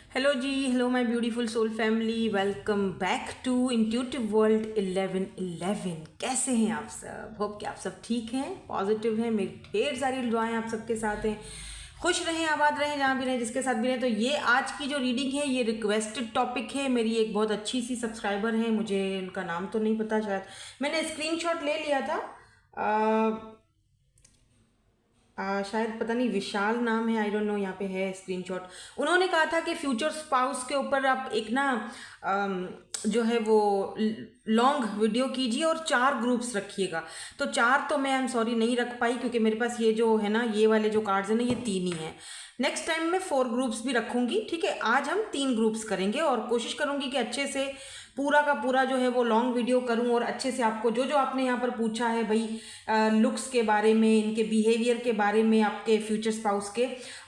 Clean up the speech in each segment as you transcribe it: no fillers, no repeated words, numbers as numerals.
Hello जी, hello my beautiful soul family, welcome back to intuitive world 1111। कैसे हैं आप सब? होप कि आप सब ठीक हैं, पॉजिटिव हैं। मेरी ढेर सारी दुआएं आप सबके साथ हैं। खुश रहें, आबाद रहें, जहाँ भी रहें, जिसके साथ भी रहें। तो ये आज की जो रीडिंग है ये रिक्वेस्टेड टॉपिक है। मेरी एक बहुत अच्छी सी सब्सक्राइबर है, मुझे उनका नाम तो नहीं पता, शायद मैंने स्क्रीनशॉट ले लिया था। शायद पता नहीं, विशाल नाम है, आई डोंट नो, यहाँ पे है स्क्रीनशॉट। उन्होंने कहा था कि फ्यूचर स्पाउस के ऊपर आप एक ना जो है वो लॉन्ग वीडियो कीजिए और 4 ग्रुप्स रखिएगा। तो 4 तो मैं सॉरी नहीं रख पाई, क्योंकि मेरे पास ये जो है ना, ये वाले जो कार्ड्स हैं ना, ये 3 ही हैं। नेक्स्ट टाइम मैं 4 ग्रुप्स भी रखूंगी, ठीक है। आज हम 3 ग्रुप्स करेंगे और कोशिश करूंगी कि अच्छे से पूरा का पूरा जो है वो लॉन्ग वीडियो करूं और अच्छे से आपको जो जो आपने यहाँ पर पूछा है भाई, लुक्स के बारे में, इनके बिहेवियर के बारे में, आपके फ्यूचर स्पाउस के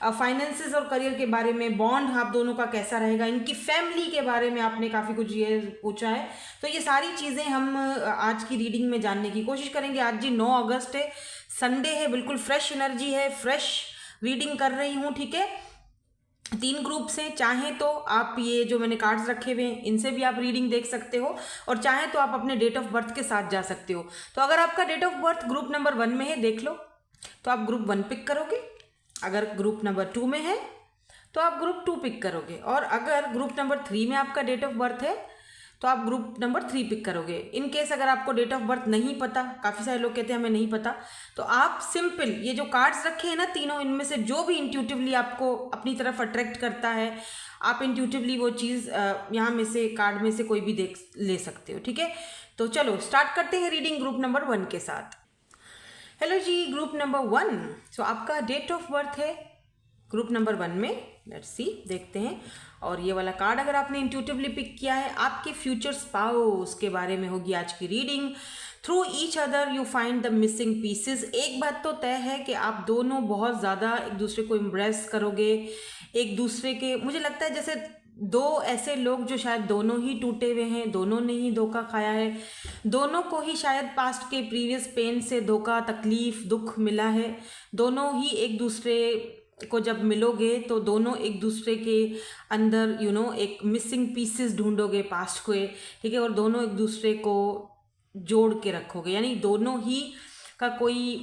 फाइनेंसेस और करियर के बारे में, बॉन्ड आप दोनों का कैसा रहेगा, इनकी फैमिली के बारे में आपने काफ़ी कुछ ये पूछा है। तो ये सारी चीज़ें हम आज की रीडिंग में जानने की कोशिश करेंगे। आज जी 9 अगस्त है, संडे है, बिल्कुल फ्रेश एनर्जी है, फ्रेश रीडिंग कर रही हूँ, ठीक है। 3 ग्रुप्स हैं, चाहें तो आप ये जो मैंने कार्ड्स रखे हुए हैं इनसे भी आप रीडिंग देख सकते हो, और चाहें तो आप अपने डेट ऑफ बर्थ के साथ जा सकते हो। तो अगर आपका date of birth group number 1 में है, देख लो, तो आप ग्रुप 1 पिक करोगे। अगर ग्रुप नंबर 2 में है तो आप ग्रुप 2 पिक करोगे, और अगर ग्रुप नंबर 3 में आपका डेट ऑफ बर्थ है तो आप ग्रुप नंबर 3 पिक करोगे। इन केस अगर आपको डेट ऑफ बर्थ नहीं पता, काफ़ी सारे लोग कहते हैं हमें नहीं पता, तो आप सिंपल ये जो कार्ड्स रखे हैं ना तीनों, इनमें से जो भी इंट्यूटिवली आपको अपनी तरफ अट्रैक्ट करता है, आप इंट्यूटिवली वो चीज़ यहाँ में से कार्ड में से कोई भी देख ले सकते हो, ठीक है। तो चलो स्टार्ट करते हैं रीडिंग ग्रुप नंबर 1 के साथ। हेलो जी, ग्रुप नंबर 1। सो आपका डेट ऑफ बर्थ है ग्रुप नंबर 1 में। लेट्स सी, देखते हैं। और ये वाला कार्ड अगर आपने इंट्यूटिवली पिक किया है, आपके फ्यूचर स्पाउस के बारे में होगी आज की reading. Through each other you find the missing pieces. एक बात तो तय है कि आप दोनों बहुत ज़्यादा एक दूसरे को इम्प्रेस करोगे, एक दूसरे के, मुझे लगता है जैसे 2 ऐसे लोग जो शायद दोनों ही टूटे हुए हैं, दोनों ने ही धोखा खाया है, दोनों को ही शायद पास्ट के प्रीवियस पेन से धोखा, तकलीफ, दुख मिला है। दोनों ही एक दूसरे को जब मिलोगे तो दोनों एक दूसरे के अंदर एक मिसिंग पीसेस ढूंढोगे पास्ट को, ठीक है, और दोनों एक दूसरे को जोड़ के रखोगे। यानी दोनों ही का कोई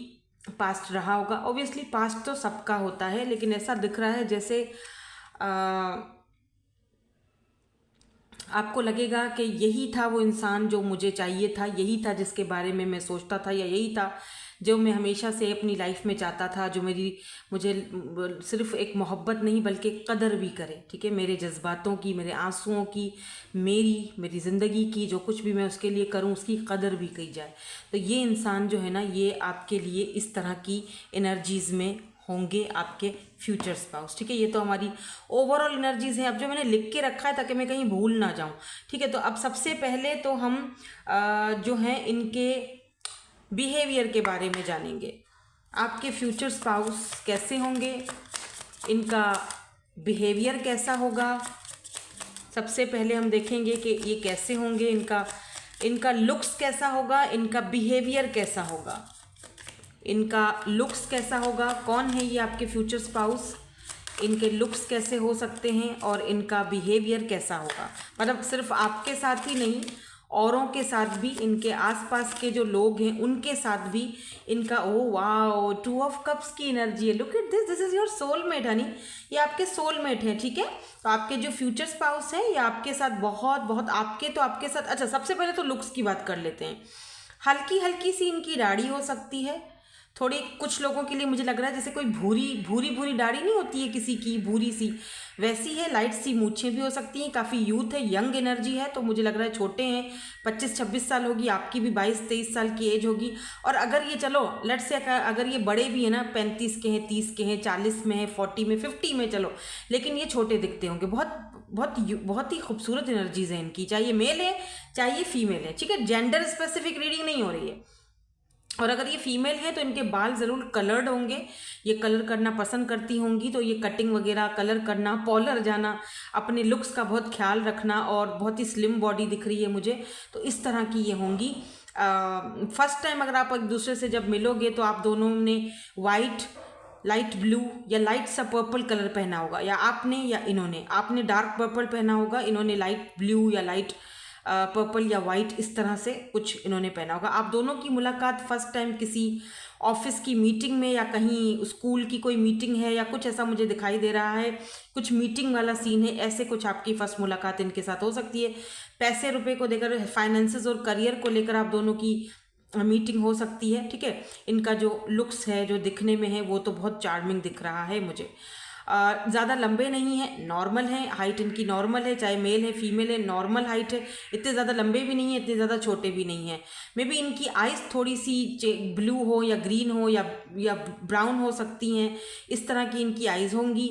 पास्ट रहा होगा। ऑब्वियसली पास्ट तो सबका होता है, लेकिन ऐसा दिख रहा है जैसे आपको लगेगा कि यही था वो इंसान जो मुझे चाहिए था, यही था जिसके बारे में मैं सोचता था, या यही था जो मैं हमेशा से अपनी लाइफ में चाहता था, जो मुझे सिर्फ एक मोहब्बत नहीं बल्कि कदर भी करे, ठीक है, मेरे जज्बातों की, मेरे आंसुओं की, मेरी ज़िंदगी की, जो कुछ भी मैं उसके लिए करूं उसकी कदर भी की जाए। तो ये इंसान जो है ना, ये आपके लिए इस तरह की एनर्जीज़ में होंगे, आपके फ्यूचर स्पाउस, ठीक है। ये तो हमारी ओवरऑल एनर्जीज है। अब जो मैंने लिख के रखा है ताकि मैं कहीं भूल ना जाऊं, ठीक है। तो अब सबसे पहले तो हम जो है इनके बिहेवियर के बारे में जानेंगे। आपके फ्यूचर स्पाउस कैसे होंगे, इनका बिहेवियर कैसा होगा। सबसे पहले हम देखेंगे कि ये कैसे होंगे, इनका लुक्स कैसा होगा, इनका बिहेवियर कैसा होगा। इनका लुक्स कैसा होगा, कौन है ये आपके फ्यूचर स्पाउस, इनके लुक्स कैसे हो सकते हैं, और इनका बिहेवियर कैसा होगा। मतलब सिर्फ आपके साथ ही नहीं, औरों के साथ भी, इनके आसपास के जो लोग हैं उनके साथ भी इनका, ओ वाओ, 2 ऑफ कप्स की एनर्जी है। Look at this is your soulmate Honey, ये आपके सोलमेट हैं, ठीक है। तो आपके जो फ्यूचर स्पाउस हैं ये आपके साथ बहुत बहुत आपके साथ। अच्छा, सबसे पहले तो लुक्स की बात कर लेते हैं। हल्की हल्की सी इनकी दाढ़ी हो सकती है, थोड़ी, कुछ लोगों के लिए मुझे लग रहा है जैसे कोई भूरी दाढ़ी नहीं होती है किसी की, भूरी सी, वैसी है। लाइट सी मूछें भी हो सकती हैं। काफ़ी यूथ है, यंग एनर्जी है, तो मुझे लग रहा है छोटे हैं, 25-26 साल होगी, आपकी भी 22-23 साल की एज होगी। और अगर ये, चलो लेट्स से अगर ये बड़े भी हैं ना, 35 के हैं, 30 के हैं, 40 में है, 40 में, 50 में, चलो, लेकिन ये छोटे दिखते होंगे। बहुत ही खूबसूरत एनर्जीज है इनकी, चाहे मेल है चाहे फीमेल है, ठीक है। जेंडर स्पेसिफिक रीडिंग नहीं हो रही है। और अगर ये फीमेल है तो इनके बाल ज़रूर कलर्ड होंगे, ये कलर करना पसंद करती होंगी, तो ये कटिंग वगैरह, कलर करना, पॉलर जाना, अपने लुक्स का बहुत ख्याल रखना, और बहुत ही स्लिम बॉडी दिख रही है मुझे, तो इस तरह की ये होंगी। फर्स्ट टाइम अगर आप एक दूसरे से जब मिलोगे तो आप दोनों ने वाइट लाइट ब्लू या लाइट सा पर्पल कलर पहना होगा, या आपने या इन्होंने, आपने डार्क पर्पल पहना होगा, इन्होंने लाइट ब्लू या लाइट पर्पल या वाइट, इस तरह से कुछ इन्होंने पहना होगा। आप दोनों की मुलाकात फर्स्ट टाइम किसी ऑफिस की मीटिंग में या कहीं स्कूल की कोई मीटिंग है या कुछ ऐसा मुझे दिखाई दे रहा है, कुछ मीटिंग वाला सीन है, ऐसे कुछ आपकी फर्स्ट मुलाकात इनके साथ हो सकती है। पैसे रुपए को लेकर, फाइनेंसेस और करियर को लेकर आप दोनों की मीटिंग हो सकती है, ठीक है। इनका जो लुक्स है, जो दिखने में है, वो तो बहुत चार्मिंग दिख रहा है मुझे। ज़्यादा लंबे नहीं हैं, नॉर्मल हैं, हाइट इनकी नॉर्मल है, चाहे मेल है फीमेल है, नॉर्मल हाइट है, इतने ज़्यादा लंबे भी नहीं हैं, इतने ज़्यादा छोटे भी नहीं हैं। मे बी इनकी आइज़ थोड़ी सी ब्लू हो या ग्रीन हो या ब्राउन हो सकती हैं, इस तरह की इनकी आइज़ होंगी।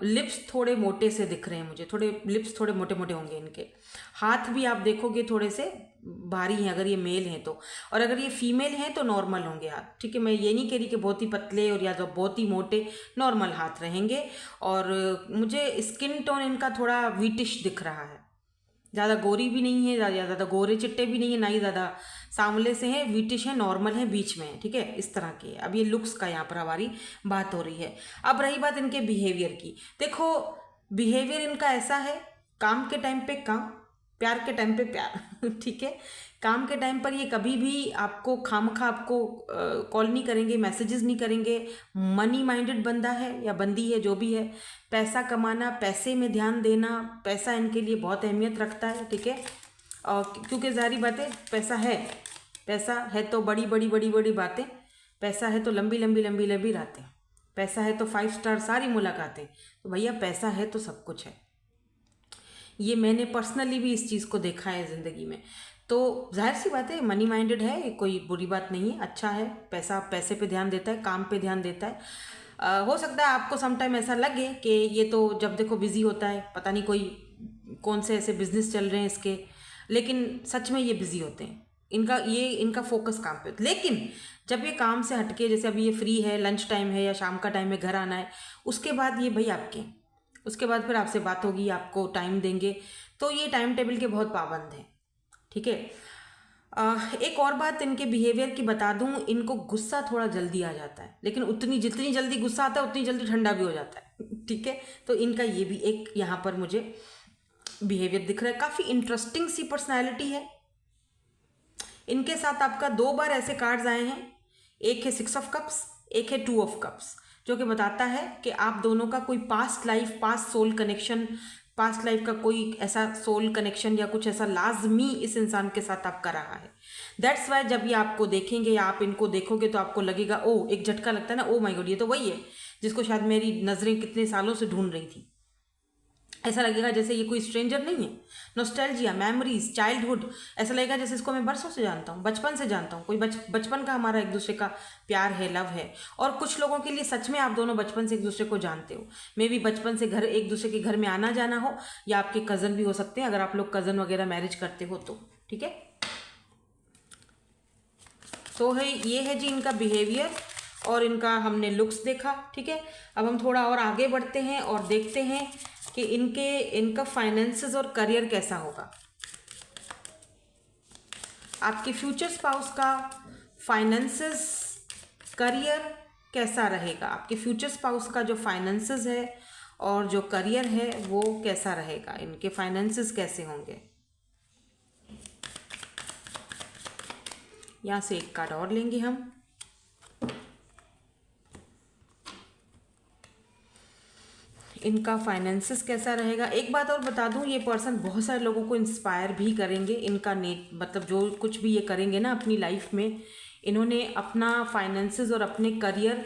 लिप्स थोड़े मोटे से दिख रहे हैं मुझे, थोड़े लिप्स थोड़े मोटे मोटे होंगे इनके। हाथ भी आप देखोगे थोड़े से भारी हैं अगर ये मेल हैं तो, और अगर ये फीमेल हैं तो नॉर्मल होंगे हाथ, ठीक है। मैं ये नहीं कह रही कि बहुत ही पतले और या तो बहुत ही मोटे, नॉर्मल हाथ रहेंगे। और मुझे स्किन टोन इनका थोड़ा वीटिश दिख रहा है, ज़्यादा गोरी भी नहीं है, ज़्यादा गोरे चिट्टे भी नहीं है, ना ही ज़्यादा सांवले से हैं, वीटिश है, नॉर्मल है, बीच में है, ठीक है, इस तरह के। अब ये लुक्स का यहाँ पर हमारी बात हो रही है। अब रही बात इनके बिहेवियर की, देखो बिहेवियर इनका ऐसा है, काम के टाइम पे काम, प्यार के टाइम पे प्यार ठीक है। काम के टाइम पर ये कभी भी आपको खामखा आपको कॉल नहीं करेंगे, मैसेजेस नहीं करेंगे। मनी माइंडेड बंदा है या बंदी है, जो भी है, पैसा कमाना, पैसे में ध्यान देना, पैसा इनके लिए बहुत अहमियत रखता है, ठीक है। और क्योंकि ज़ाहिर बात है, पैसा है तो बड़ी बड़ी बड़ी बड़ी बातें, पैसा है तो लंबी लंबी लंबी लंबी रातें, पैसा है तो 5 स्टार सारी मुलाकातें। तो भैया पैसा है तो सब कुछ है, ये मैंने पर्सनली भी इस चीज़ को देखा है ज़िंदगी में। तो जाहिर सी बात है, मनी माइंडेड है, ये कोई बुरी बात नहीं है, अच्छा है। पैसे पे ध्यान देता है, काम पे ध्यान देता है। हो सकता है आपको समटाइम ऐसा लगे कि ये तो जब देखो बिजी होता है, पता नहीं कोई कौन से ऐसे बिजनेस चल रहे हैं इसके, लेकिन सच में ये बिजी होते हैं। इनका फोकस काम पे होता है। लेकिन जब ये काम से हटके, जैसे अभी ये फ्री है, लंच टाइम है या शाम का टाइम है, घर आना है, उसके बाद ये भाई आपके, उसके बाद फिर आपसे बात होगी, आपको टाइम देंगे। तो ये टाइम टेबल के बहुत पाबंद हैं, ठीक है। एक और बात इनके बिहेवियर की बता दूं, इनको गुस्सा थोड़ा जल्दी आ जाता है, लेकिन जितनी जल्दी गुस्सा आता है उतनी जल्दी ठंडा भी हो जाता है, ठीक है। तो इनका ये भी एक यहाँ पर मुझे बिहेवियर दिख रहा है। काफ़ी इंटरेस्टिंग सी पर्सनैलिटी है इनके साथ। आपका 2 बार ऐसे कार्ड्स आए हैं, एक है 6 ऑफ कप्स, एक है 2 ऑफ कप्स, जो कि बताता है कि आप दोनों का कोई past life, past soul connection, past life का कोई ऐसा सोल कनेक्शन या कुछ ऐसा लाजमी इस इंसान के साथ आपका रहा है। दैट्स वाई जब ये आपको देखेंगे या आप इनको देखोगे तो आपको लगेगा, ओ, एक झटका लगता है ना, ओ माय गॉड, ये तो वही है जिसको शायद मेरी नज़रें कितने सालों से ढूंढ रही थी। ऐसा लगेगा जैसे ये कोई स्ट्रेंजर नहीं है। नॉस्टैल्जिया, मेमोरीज, चाइल्डहुड, ऐसा लगेगा जैसे इसको मैं बरसों से जानता हूँ, बचपन से जानता हूँ। कोई बचपन का हमारा एक दूसरे का प्यार है, लव है। और कुछ लोगों के लिए सच में आप दोनों बचपन से एक दूसरे को जानते हो। मे भी बचपन से एक दूसरे के घर में आना जाना हो, या आपके कज़न भी हो सकते हैं, अगर आप लोग कज़न वगैरह मैरिज करते हो तो, ठीक है। तो ये है जी इनका बिहेवियर और इनका हमने लुक्स देखा, ठीक है। अब हम थोड़ा और आगे बढ़ते हैं और देखते हैं कि इनका फाइनेंसेस और करियर कैसा होगा। आपके फ्यूचर स्पाउस का फाइनेंसेस, करियर कैसा रहेगा। आपके फ्यूचर स्पाउस का जो फाइनेंसेस है और जो करियर है वो कैसा रहेगा, इनके फाइनेंसेस कैसे होंगे। यहाँ से एक कार्ड और लेंगे हम। इनका फाइनेंसेस कैसा रहेगा। एक बात और बता दूं, ये पर्सन बहुत सारे लोगों को इंस्पायर भी करेंगे। इनका मतलब जो कुछ भी ये करेंगे ना अपनी लाइफ में, इन्होंने अपना फाइनेंसेस और अपने करियर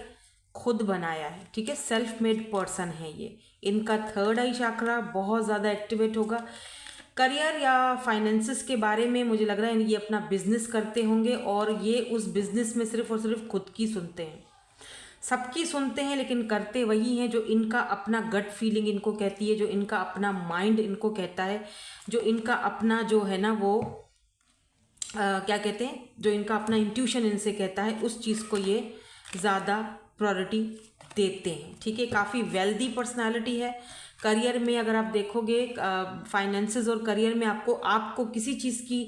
खुद बनाया है, ठीक है। सेल्फ मेड पर्सन है ये। इनका थर्ड आई चक्रा बहुत ज़्यादा एक्टिवेट होगा। करियर या फाइनेंसेस के बारे में मुझे लग रहा है ये अपना बिजनेस करते होंगे, और ये उस बिजनेस में सिर्फ और सिर्फ खुद की सुनते हैं, सबकी सुनते हैं, लेकिन करते वही हैं जो इनका अपना गट फीलिंग इनको कहती है, जो इनका अपना माइंड इनको कहता है, जो इनका अपना जो है ना वो क्या कहते हैं, जो इनका अपना इंट्यूशन इनसे कहता है, उस चीज़ को ये ज़्यादा प्रायोरिटी देते हैं। ठीक है, काफ़ी वेल्दी पर्सनालिटी है। करियर में अगर आप देखोगे फाइनेंसेस और करियर में आपको किसी चीज़ की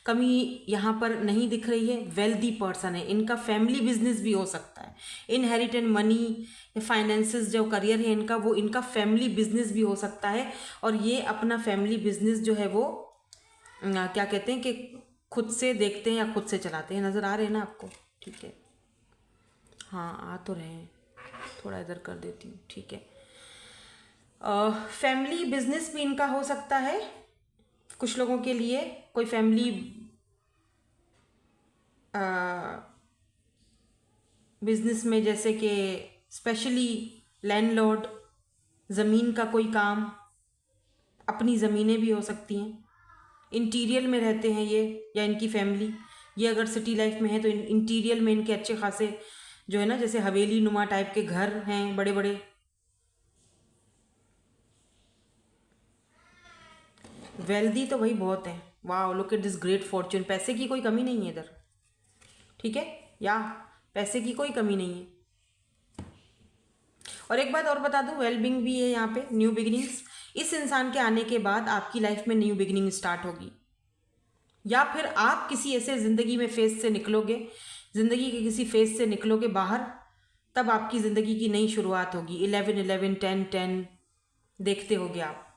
कमी यहाँ पर नहीं दिख रही है। वेल्दी पर्सन है, इनका फैमिली बिजनेस भी हो सकता है। इनहेरिटेड मनी या फाइनेंसेस जो करियर है इनका, वो इनका फैमिली बिजनेस भी हो सकता है। और ये अपना फैमिली बिजनेस जो है वो क्या कहते हैं कि खुद से देखते हैं या खुद से चलाते हैं। नज़र आ रहे हैं ना आपको? ठीक है, हाँ आ तो रहे हैं, थोड़ा इधर कर देती हूँ। ठीक है, फैमिली बिजनेस भी इनका हो सकता है कुछ लोगों के लिए। कोई फैमिली बिजनेस में, जैसे कि स्पेशली लैंडलॉर्ड, ज़मीन का कोई काम, अपनी ज़मीनें भी हो सकती हैं। इंटीरियर में रहते हैं ये या इनकी फैमिली। ये अगर सिटी लाइफ में है तो इंटीरियर में इनके अच्छे खासे जो है ना, जैसे हवेली नुमा टाइप के घर हैं बड़े बड़े। वेल्दी तो भाई बहुत है। वाह, look at this great Fortune. पैसे की कोई कमी नहीं है इधर। ठीक है, या पैसे की कोई कमी नहीं है। और एक बात और बता दूं, वेलबींग भी है यहाँ पे, न्यू बिगिनिंग्स। इस इंसान के आने के बाद आपकी लाइफ में न्यू बिगिनिंग स्टार्ट होगी, या फिर आप किसी ऐसे ज़िंदगी में फेज से निकलोगे, ज़िंदगी के किसी फेज से निकलोगे बाहर, तब आपकी ज़िंदगी की नई शुरुआत होगी। 11 11 10 10 देखते होगे आप,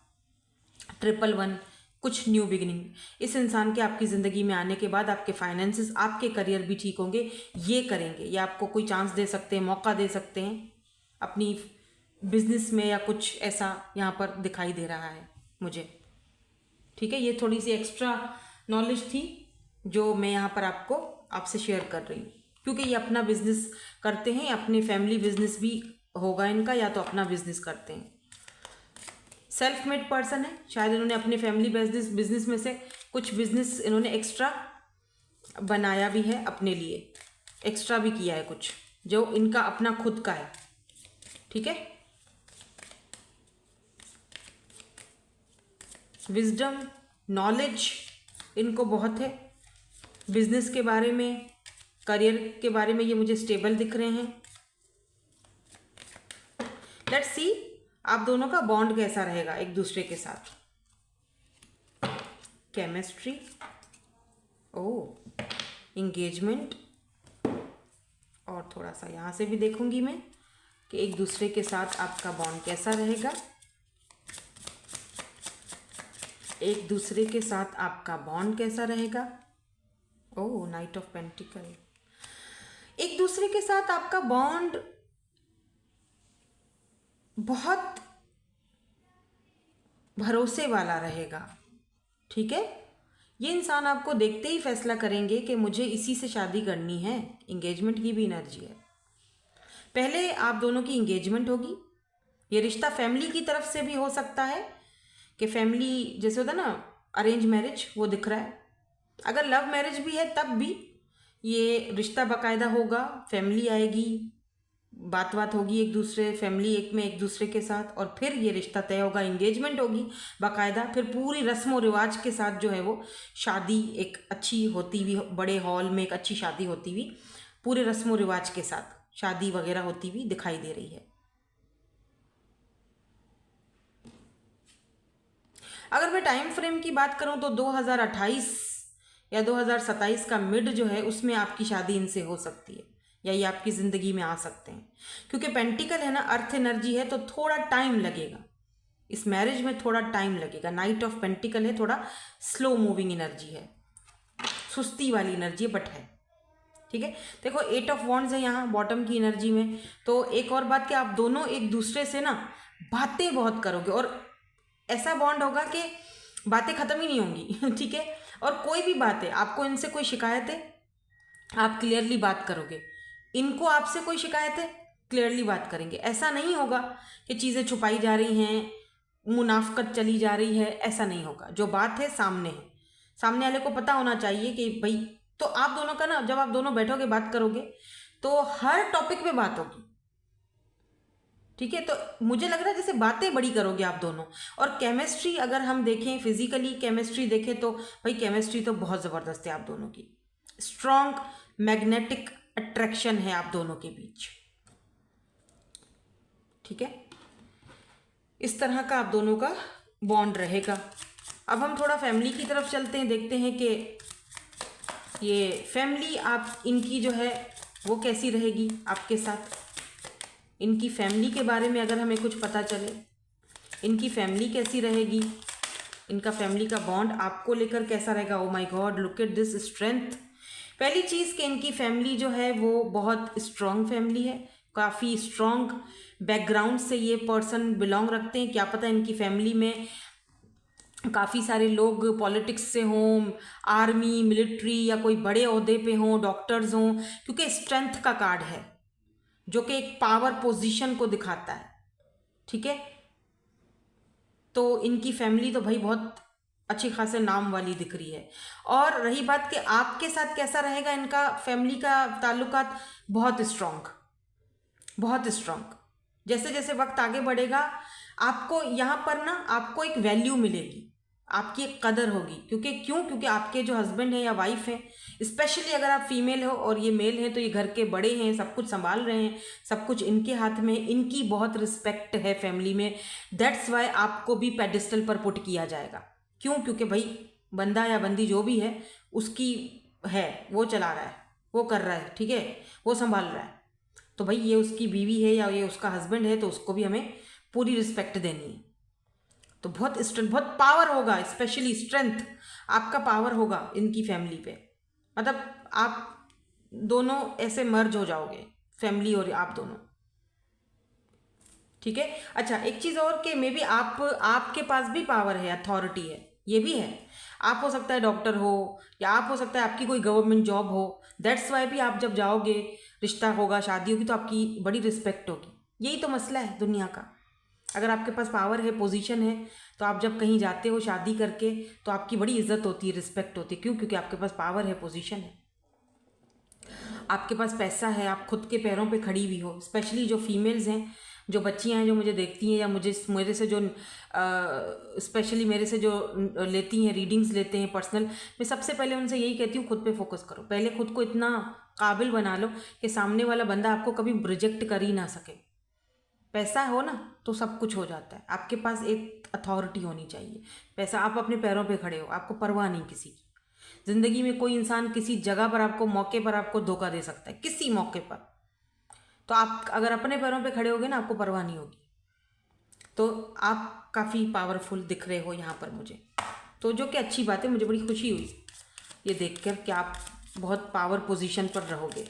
111, कुछ न्यू बिगिनिंग। इस इंसान के आपकी ज़िंदगी में आने के बाद आपके फाइनेंसेस, आपके करियर भी ठीक होंगे। ये करेंगे, ये आपको कोई चांस दे सकते हैं, मौका दे सकते हैं अपनी बिजनेस में, या कुछ ऐसा यहाँ पर दिखाई दे रहा है मुझे। ठीक है, ये थोड़ी सी एक्स्ट्रा नॉलेज थी जो मैं यहाँ पर आपसे शेयर कर रही हूँ, क्योंकि ये अपना बिजनेस करते हैं, अपने फैमिली बिजनेस भी होगा इनका, या तो अपना बिजनेस करते हैं। सेल्फ मेड पर्सन है, शायद इन्होंने अपने फैमिली बिजनेस में से कुछ बिजनेस इन्होंने एक्स्ट्रा बनाया भी है अपने लिए, एक्स्ट्रा भी किया है कुछ जो इनका अपना खुद का है। ठीक है, विजडम, नॉलेज इनको बहुत है बिजनेस के बारे में, करियर के बारे में। ये मुझे स्टेबल दिख रहे हैं। लेट्स सी आप दोनों का बॉन्ड कैसा रहेगा एक दूसरे के साथ। केमिस्ट्री, इंगेजमेंट, और थोड़ा सा यहाँ से भी देखूंगी मैं कि एक दूसरे के साथ आपका बॉन्ड कैसा रहेगा। एक दूसरे के साथ आपका बॉन्ड कैसा रहेगा। Night of pentacle. एक दूसरे के साथ आपका बॉन्ड बहुत भरोसे वाला रहेगा। ठीक है, ये इंसान आपको देखते ही फैसला करेंगे कि मुझे इसी से शादी करनी है। इंगेजमेंट की भी एनर्जी है। पहले आप दोनों की इंगेजमेंट होगी। ये रिश्ता फैमिली की तरफ से भी हो सकता है कि फैमिली जैसे होता है ना, अरेंज मैरिज, वो दिख रहा है। अगर लव मैरिज भी है तब भी ये रिश्ता बाकायदा होगा, फैमिली आएगी, बात होगी एक दूसरे फैमिली एक दूसरे के साथ, और फिर ये रिश्ता तय होगा। इंगेजमेंट होगी बाकायदा, फिर पूरी रस्म व रिवाज के साथ जो है वो शादी एक अच्छी होती हुई, बड़े हॉल में एक अच्छी शादी होती हुई, पूरे रस्म व रिवाज के साथ शादी वगैरह होती हुई दिखाई दे रही है। अगर मैं टाइम फ्रेम की बात करूं तो 2028 या 2027 का मिड जो है उसमें आपकी शादी इनसे हो सकती है, या ये आपकी ज़िंदगी में आ सकते हैं। क्योंकि पेंटिकल है ना, अर्थ एनर्जी है, तो थोड़ा टाइम लगेगा इस मैरिज में, थोड़ा टाइम लगेगा। नाइट ऑफ पेंटिकल है, थोड़ा स्लो मूविंग एनर्जी है, सुस्ती वाली एनर्जी बट है। ठीक है, देखो 8 ऑफ वॉन्ड्स है यहाँ बॉटम की एनर्जी में। तो एक और बात कि आप दोनों एक दूसरे से ना बातें बहुत करोगे, और ऐसा बॉन्ड होगा कि बातें ख़त्म ही नहीं होंगी। ठीक है, और कोई भी बात है, आपको इनसे कोई शिकायत है, आप क्लियरली बात करोगे। इनको आपसे कोई शिकायत है, क्लियरली बात करेंगे। ऐसा नहीं होगा कि चीज़ें छुपाई जा रही हैं, मुनाफकत चली जा रही है, ऐसा नहीं होगा। जो बात है सामने है, सामने वाले को पता होना चाहिए कि भाई, तो आप दोनों का ना, जब आप दोनों बैठोगे बात करोगे तो हर टॉपिक पे बात होगी। ठीक है, तो मुझे लग रहा है जैसे बातें बड़ी करोगे आप दोनों। और केमिस्ट्री अगर हम देखें, फिजिकली केमिस्ट्री देखें तो भाई केमिस्ट्री तो बहुत ज़बरदस्त है आप दोनों की। स्ट्रॉन्ग मैग्नेटिक अट्रैक्शन है आप दोनों के बीच। ठीक है, इस तरह का आप दोनों का बॉन्ड रहेगा। अब हम थोड़ा फैमिली की तरफ चलते हैं, देखते हैं कि ये फैमिली आप इनकी जो है वो कैसी रहेगी आपके साथ। इनकी फैमिली के बारे में अगर हमें कुछ पता चले, इनकी फैमिली कैसी रहेगी, इनका फैमिली का बॉन्ड आपको लेकर कैसा रहेगा। Oh my god, look at this strength. पहली चीज़ कि इनकी फैमिली जो है वो बहुत स्ट्रॉन्ग फैमिली है, काफ़ी स्ट्रॉन्ग बैकग्राउंड से ये पर्सन बिलोंग रखते हैं। क्या पता इनकी फैमिली में काफ़ी सारे लोग पॉलिटिक्स से हों, आर्मी, मिलिट्री या कोई बड़े ओहदे पे हों, डॉक्टर्स हों, क्योंकि स्ट्रेंथ का कार्ड है जो कि एक पावर पोजीशन को दिखाता है। ठीक है, तो इनकी फैमिली तो भाई बहुत अच्छी खासे नाम वाली दिख रही है। और रही बात कि आपके साथ कैसा रहेगा इनका फैमिली का ताल्लुकात, बहुत स्ट्रॉन्ग, बहुत स्ट्रॉन्ग। जैसे जैसे वक्त आगे बढ़ेगा आपको यहाँ पर ना आपको एक वैल्यू मिलेगी, आपकी एक कदर होगी। क्योंकि आपके जो हस्बैंड हैं या वाइफ हैं, स्पेशली अगर आप फीमेल हो और ये मेल हैं, तो ये घर के बड़े हैं, सब कुछ संभाल रहे हैं, सब कुछ इनके हाथ में, इनकी बहुत रिस्पेक्ट है फैमिली में। दैट्स वाई आपको भी पेडिस्टल पर पुट किया जाएगा। क्योंकि भाई बंदा या बंदी जो भी है उसकी है, वो चला रहा है, वो कर रहा है, ठीक है, वो संभाल रहा है। तो भाई ये उसकी बीवी है या ये उसका हस्बैंड है, तो उसको भी हमें पूरी रिस्पेक्ट देनी है। तो बहुत स्ट्रेंथ, बहुत पावर होगा, स्पेशली स्ट्रेंथ आपका पावर होगा इनकी फैमिली पे। मतलब आप दोनों ऐसे मर्ज हो जाओगे, फैमिली और आप दोनों। ठीक है, अच्छा एक चीज़ और कि मे बी आपके पास भी पावर है, अथॉरिटी है, ये भी है। आप हो सकता है डॉक्टर हो, या आप हो सकता है आपकी कोई गवर्नमेंट जॉब हो। दैट्स वाई भी आप जब जाओगे, रिश्ता होगा, शादी होगी, तो आपकी बड़ी रिस्पेक्ट होगी। यही तो मसला है दुनिया का। अगर आपके पास पावर है, पोजीशन है, तो आप जब कहीं जाते हो शादी करके, तो आपकी बड़ी इज्जत होती है, रिस्पेक्ट होती है। क्योंकि आपके पास पावर है, पोजीशन है, आपके पास पैसा है, आप खुद के पैरों पे खड़ी हुई हो। स्पेशली जो फीमेल्स हैं, जो बच्चियां हैं, जो मुझे देखती हैं या मेरे से जो स्पेशली मेरे से जो लेती हैं, रीडिंग्स लेते हैं पर्सनल, मैं सबसे पहले उनसे यही कहती हूँ, खुद पे फोकस करो। पहले खुद को इतना काबिल बना लो कि सामने वाला बंदा आपको कभी रिजेक्ट कर ही ना सके। पैसा हो ना तो सब कुछ हो जाता है। आपके पास एक अथॉरिटी होनी चाहिए। पैसा, आप अपने पैरों पे खड़े हो, आपको परवाह नहीं किसी की। ज़िंदगी में कोई इंसान किसी जगह पर आपको, मौके पर आपको धोखा दे सकता है, किसी मौके पर। तो आप अगर अपने पैरों पे खड़े होगे ना, आपको परवाह नहीं होगी। तो आप काफ़ी पावरफुल दिख रहे हो यहाँ पर मुझे, तो जो कि अच्छी बात है। मुझे बड़ी खुशी हुई ये देखकर कि आप बहुत पावर पोजीशन पर रहोगे।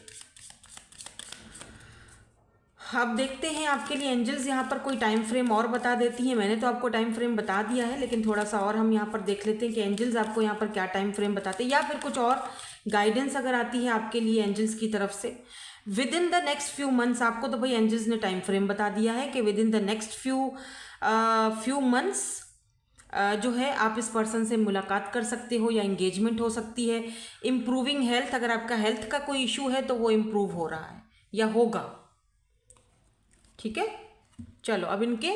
अब देखते हैं आपके लिए एंजल्स यहाँ पर कोई टाइम फ्रेम और बता देती हैं। मैंने तो आपको टाइम फ्रेम बता दिया है, लेकिन थोड़ा सा और हम यहाँ पर देख लेते हैं कि एंजल्स आपको यहाँ पर क्या टाइम फ्रेम बताते हैं, या फिर कुछ और गाइडेंस अगर आती है आपके लिए एंजल्स की तरफ से with in the next few months. आपको तो भाई एंजल्स ने टाइम फ्रेम बता दिया है कि with in the next few months जो है आप इस पर्सन से मुलाकात कर सकते हो या इंगेजमेंट हो सकती है। इम्प्रूविंग हेल्थ, अगर आपका हेल्थ का कोई इशू है तो वो इम्प्रूव हो रहा है या होगा। ठीक है, चलो अब इनके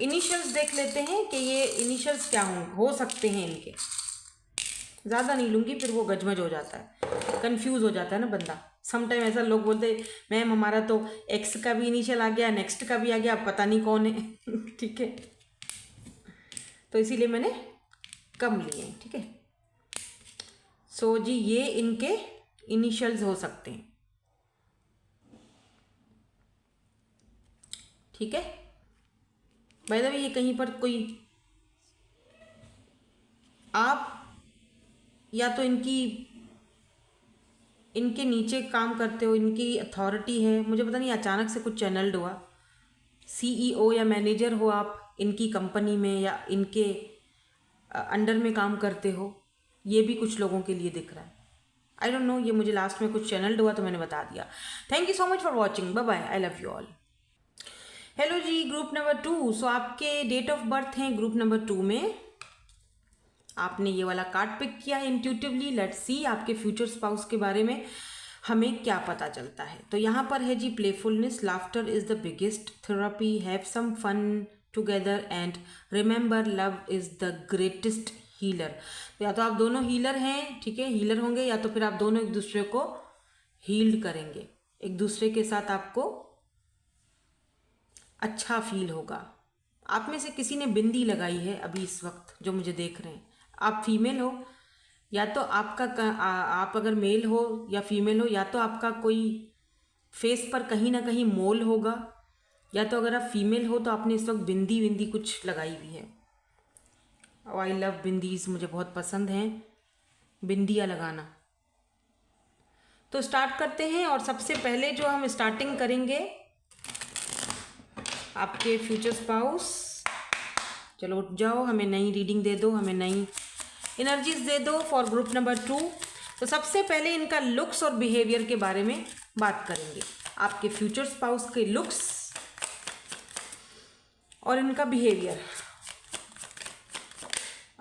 इनिशियल्स देख लेते हैं कि ये इनिशियल्स क्या हो सकते हैं इनके। ज़्यादा नहीं लूँगी, फिर वो गजमज हो जाता है, कंफ्यूज हो जाता है ना बंदा। समटाइम ऐसा लोग बोलते हैं, मैम हमारा तो एक्स का भी इनिशियल आ गया, नेक्स्ट का भी आ गया, अब पता नहीं कौन है। ठीक है, तो इसीलिए मैंने कम लिए। ठीक है, सो जी ये इनके इनिशियल्स हो सकते हैं। ठीक है, बाय द वे ये कहीं पर कोई आप या तो इनके नीचे काम करते हो, इनकी अथॉरिटी है, मुझे पता नहीं अचानक से कुछ चैनल्ड हुआ। सीईओ या मैनेजर हो आप इनकी कंपनी में, या इनके अंडर में काम करते हो, ये भी कुछ लोगों के लिए दिख रहा है। आई डोंट नो, ये मुझे लास्ट में कुछ चैनल्ड हुआ तो मैंने बता दिया। Thank you so much for watching, bye bye, I love you all. Hello जी, ग्रुप नंबर 2। सो आपके डेट ऑफ बर्थ हैं ग्रुप नंबर 2 में। आपने ये वाला कार्ड पिक किया है इंट्यूटिवली। लेट्स सी आपके फ्यूचर स्पाउस के बारे में हमें क्या पता चलता है। तो यहाँ पर है जी, playfulness, laughter is the biggest therapy, have some fun together and remember love is the greatest healer. या तो आप दोनों हीलर हैं, ठीक है, हीलर होंगे, या तो फिर आप दोनों एक दूसरे को हील्ड करेंगे, एक दूसरे के साथ आपको अच्छा फील होगा। आप में से किसी ने बिंदी लगाई है अभी इस वक्त जो मुझे देख रहे हैं, आप फीमेल हो या तो आप अगर मेल हो या फीमेल हो, या तो आपका कोई फेस पर कहीं ना कहीं मोल होगा, या तो अगर आप फीमेल हो तो आपने इस वक्त बिंदी बिंदी कुछ लगाई हुई है। आई लव बिंदीज, मुझे बहुत पसंद हैं बिंदियाँ लगाना। तो स्टार्ट करते हैं, और सबसे पहले जो हम स्टार्टिंग करेंगे आपके फ्यूचर स्पाउस। चलो उठ जाओ, हमें नई रीडिंग दे दो, हमें नई एनर्जीज दे दो फॉर ग्रुप नंबर 2। तो सबसे पहले इनका लुक्स और बिहेवियर के बारे में बात करेंगे, आपके फ्यूचर स्पाउस के लुक्स और इनका बिहेवियर।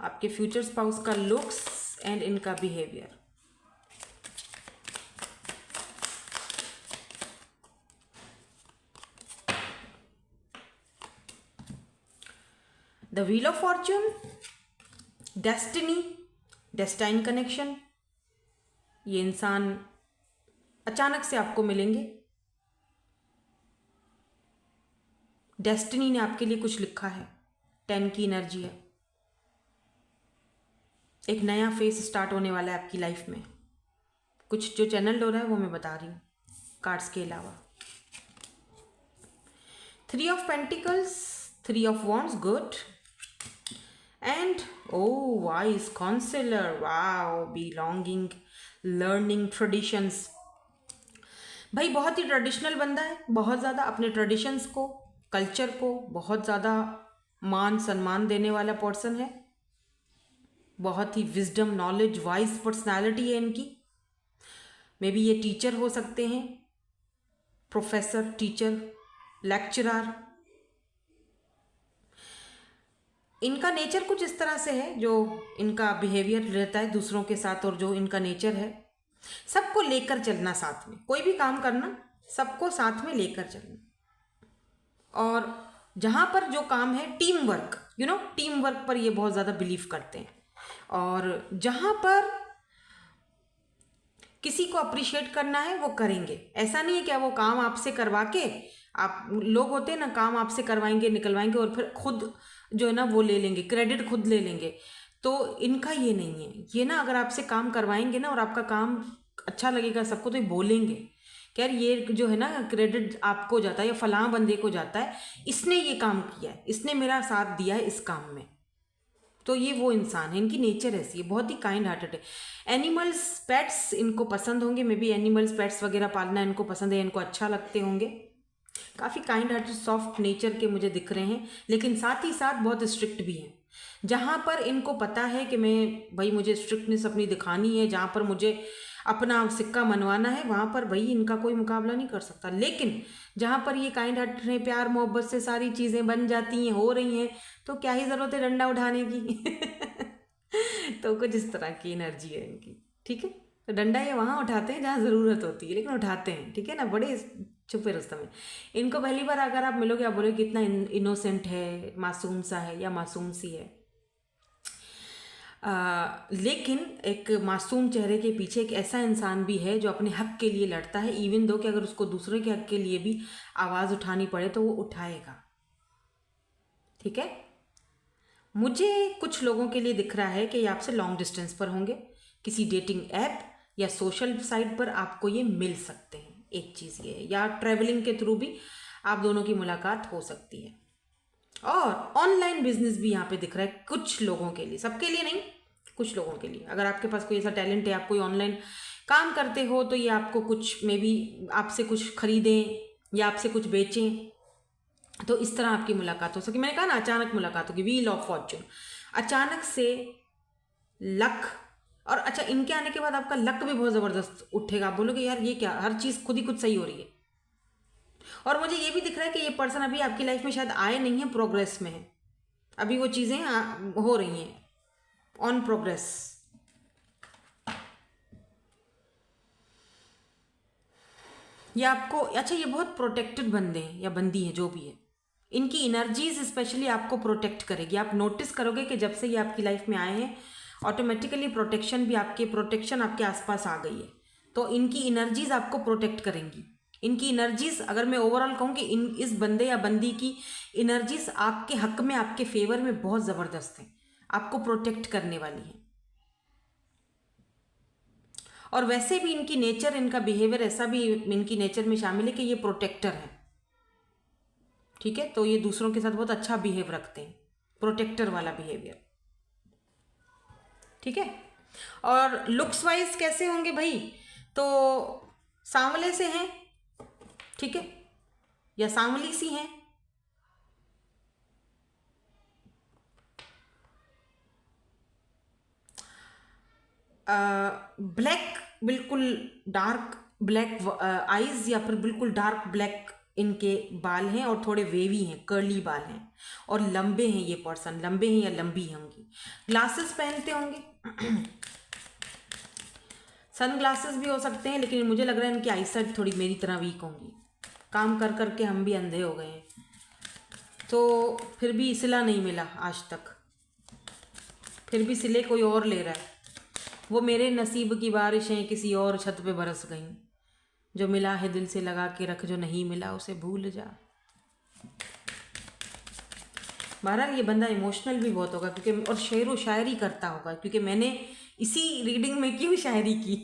आपके फ्यूचर स्पाउस का लुक्स एंड इनका behaviour. The wheel of Fortune, destiny, destined connection. ये इंसान अचानक से आपको मिलेंगे। डेस्टिनी ने आपके लिए कुछ लिखा है। 10 की एनर्जी है। एक नया फेस स्टार्ट होने वाला है आपकी लाइफ में। कुछ जो चैनल हो रहा है वो मैं बता रही हूँ कार्ड्स के अलावा। 3 of pentacles, 3 of wands, good. And wise counsellor, wow, belonging, learning, traditions. भाई बहुत ही ट्रेडिशनल बंदा है, बहुत ज़्यादा अपने ट्रेडिशंस को, कल्चर को बहुत ज़्यादा मान सम्मान देने वाला पर्सन है। बहुत ही विजडम, नॉलेज, वाइज पर्सनालिटी है इनकी। मे बी ये टीचर हो सकते हैं, प्रोफेसर, टीचर, लेक्चरर। इनका नेचर कुछ इस तरह से है, जो इनका बिहेवियर रहता है दूसरों के साथ, और जो इनका नेचर है सबको लेकर चलना, साथ में कोई भी काम करना, सबको साथ में लेकर चलना। और जहाँ पर जो काम है टीम वर्क, टीम वर्क पर ये बहुत ज़्यादा बिलीव करते हैं। और जहाँ पर किसी को अप्रिशिएट करना है वो करेंगे। ऐसा नहीं है कि वो काम आपसे करवा के, आप लोग होते हैं ना, काम आपसे करवाएंगे, निकलवाएंगे और फिर खुद जो है ना वो ले लेंगे, क्रेडिट खुद ले लेंगे। तो इनका ये नहीं है। ये ना अगर आपसे काम करवाएंगे ना और आपका काम अच्छा लगेगा सबको, तो ये बोलेंगे कि यार ये जो है ना क्रेडिट आपको जाता है या फलां बंदे को जाता है, इसने ये काम किया है, इसने मेरा साथ दिया है इस काम में। तो ये वो इंसान है, इनकी नेचर ऐसी है, बहुत ही काइंड हार्टेड है। एनिमल्स, पेट्स इनको पसंद होंगे, मे बी एनिमल्स, पेट्स वगैरह पालना इनको पसंद है, इनको अच्छा लगते होंगे। काफ़ी काइंड हार्टेड, सॉफ्ट नेचर के मुझे दिख रहे हैं, लेकिन साथ ही साथ बहुत स्ट्रिक्ट भी हैं। जहाँ पर इनको पता है कि मैं भाई मुझे स्ट्रिक्टनेस अपनी दिखानी है, जहाँ पर मुझे अपना सिक्का मनवाना है, वहाँ पर भाई इनका कोई मुकाबला नहीं कर सकता। लेकिन जहाँ पर ये काइंड हार्टेड है, प्यार मोहब्बत से सारी चीज़ें बन जाती हैं, हो रही हैं, तो क्या ही ज़रूरत है डंडा उठाने की। तो कुछ इस तरह की एनर्जी है इनकी, ठीक है। तो डंडा ये वहाँ उठाते हैं जहाँ ज़रूरत होती है, लेकिन उठाते हैं, ठीक है ना, बड़े छुपे रुस्तम में। इनको पहली बार अगर आप मिलोगे, आप बोलोगे कितना इनोसेंट है, मासूम सा है या मासूम सी है। लेकिन एक मासूम चेहरे के पीछे एक ऐसा इंसान भी है जो अपने हक के लिए लड़ता है, इवन दो कि अगर उसको दूसरे के हक के लिए भी आवाज़ उठानी पड़े तो वो उठाएगा, ठीक है। मुझे कुछ लोगों के लिए दिख रहा है कि ये आपसे लॉन्ग डिस्टेंस पर होंगे, किसी डेटिंग ऐप या सोशल साइट पर आपको ये मिल सकते हैं, एक चीज़ ये है, या ट्रैवलिंग के थ्रू भी आप दोनों की मुलाकात हो सकती है। और ऑनलाइन बिजनेस भी यहाँ पे दिख रहा है कुछ लोगों के लिए, सबके लिए नहीं, कुछ लोगों के लिए। अगर आपके पास कोई ऐसा टैलेंट है, आप कोई ऑनलाइन काम करते हो, तो ये आपको कुछ मे बी आपसे कुछ खरीदें या आपसे कुछ बेचें, तो इस तरह आपकी मुलाकात हो सके। मैंने कहा ना अचानक मुलाकात होगी, व्हील ऑफ फॉर्च्यून, अचानक से लक। और अच्छा, इनके आने के बाद आपका लक भी बहुत ज़बरदस्त उठेगा, आप बोलोगे यार ये क्या, हर चीज़ खुद ही खुद सही हो रही है। और मुझे ये भी दिख रहा है कि ये पर्सन अभी आपकी लाइफ में शायद आए नहीं है, प्रोग्रेस में है, अभी वो चीज़ें हो रही हैं, ऑन प्रोग्रेस। या आपको, अच्छा ये बहुत प्रोटेक्टेड बंदे हैं या बंदी है, जो भी है, इनकी एनर्जीज स्पेशली आपको प्रोटेक्ट करेगी। आप नोटिस करोगे कि जब से ये आपकी लाइफ में आए हैं, ऑटोमेटिकली प्रोटेक्शन आपके आसपास आ गई है। तो इनकी एनर्जीज आपको प्रोटेक्ट करेंगी, इनकी एनर्जीज, अगर मैं ओवरऑल कहूँ कि इस बंदे या बंदी की एनर्जीज आपके हक में, आपके फेवर में बहुत ज़बरदस्त हैं, आपको प्रोटेक्ट करने वाली हैं। और वैसे भी इनकी नेचर, इनका बिहेवियर ऐसा भी इनकी नेचर में शामिल है कि ये प्रोटेक्टर है। ठीक है, तो ये दूसरों के साथ बहुत अच्छा बिहेव रखते हैं, प्रोटेक्टर वाला बिहेवियर। ठीक है, और लुक्स वाइज कैसे होंगे भाई, तो सांवले से हैं, ठीक है, या सांवली सी हैं। ब्लैक, बिल्कुल डार्क ब्लैक आईज, या फिर बिल्कुल डार्क ब्लैक इनके बाल हैं, और थोड़े वेवी हैं, कर्ली बाल हैं, और लंबे हैं ये पर्सन, लंबे हैं या लंबी होंगी। ग्लासेस पहनते होंगे, सन ग्लासेस भी हो सकते हैं, लेकिन मुझे लग रहा है इनकी आईसाइट थोड़ी मेरी तरह वीक होंगी, काम कर कर के हम भी अंधे हो गए हैं, तो फिर भी सिला नहीं मिला आज तक, फिर भी सिले कोई और ले रहा है। वो मेरे नसीब की बारिशें किसी और छत पे बरस गईं, जो मिला है दिल से लगा के रख, जो नहीं मिला उसे भूल जा। बहरहाल ये बंदा इमोशनल भी बहुत होगा, क्योंकि और शेर व शायरी करता होगा, क्योंकि मैंने इसी रीडिंग में क्यों शायरी की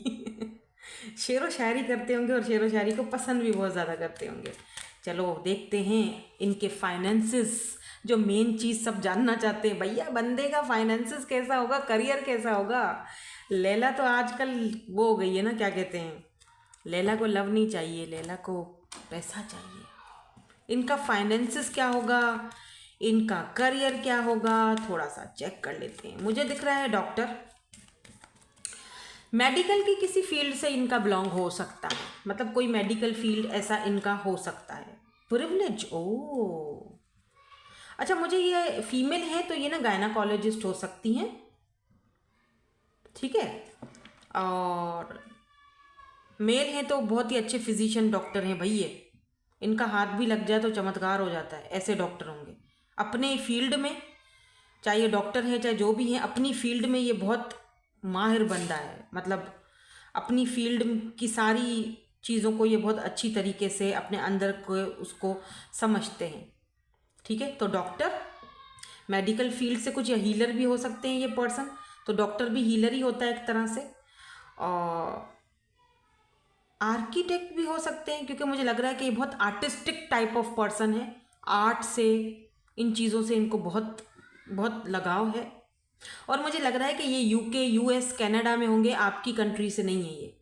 शेर व शायरी करते होंगे, और शेर व शायरी को पसंद भी बहुत ज़्यादा करते होंगे। चलो देखते हैं इनके फाइनेंसेस, जो मेन चीज़ सब जानना चाहते हैं, भैया बंदे का फाइनेंसेस कैसा होगा, करियर कैसा होगा। लैला तो आजकल वो हो गई है ना, क्या कहते हैं, लैला को लव नहीं चाहिए, लैला को पैसा चाहिए। इनका फाइनेंसेस क्या होगा, इनका करियर क्या होगा, थोड़ा सा चेक कर लेते हैं। मुझे दिख रहा है डॉक्टर, मेडिकल की किसी फील्ड से इनका बिलोंग हो सकता है, मतलब कोई मेडिकल फील्ड ऐसा इनका हो सकता है। प्रिविलेज, ओ अच्छा, मुझे ये फीमेल है तो ये ना गायनाकोलॉजिस्ट हो सकती हैं, ठीक है, और मेल हैं तो बहुत ही अच्छे फिजिशियन डॉक्टर हैं भाई ये, इनका हाथ भी लग जाए तो चमत्कार हो जाता है, ऐसे डॉक्टर होंगे अपने फील्ड में, चाहे ये डॉक्टर है चाहे जो भी है, अपनी फील्ड में ये बहुत माहिर बंदा है, मतलब अपनी फील्ड की सारी चीज़ों को ये बहुत अच्छी तरीके से अपने अंदर को उसको समझते हैं। ठीक है, तो डॉक्टर मेडिकल फील्ड से, कुछ या हीलर भी हो सकते हैं ये पर्सन, तो डॉक्टर भी हीलर ही होता है एक तरह से, और आर्किटेक्ट भी हो सकते हैं, क्योंकि मुझे लग रहा है कि ये बहुत आर्टिस्टिक टाइप ऑफ पर्सन है, आर्ट से, इन चीज़ों से इनको बहुत बहुत लगाव है। और मुझे लग रहा है कि ये यूके, यूएस, कनाडा में होंगे, आपकी कंट्री से नहीं है ये।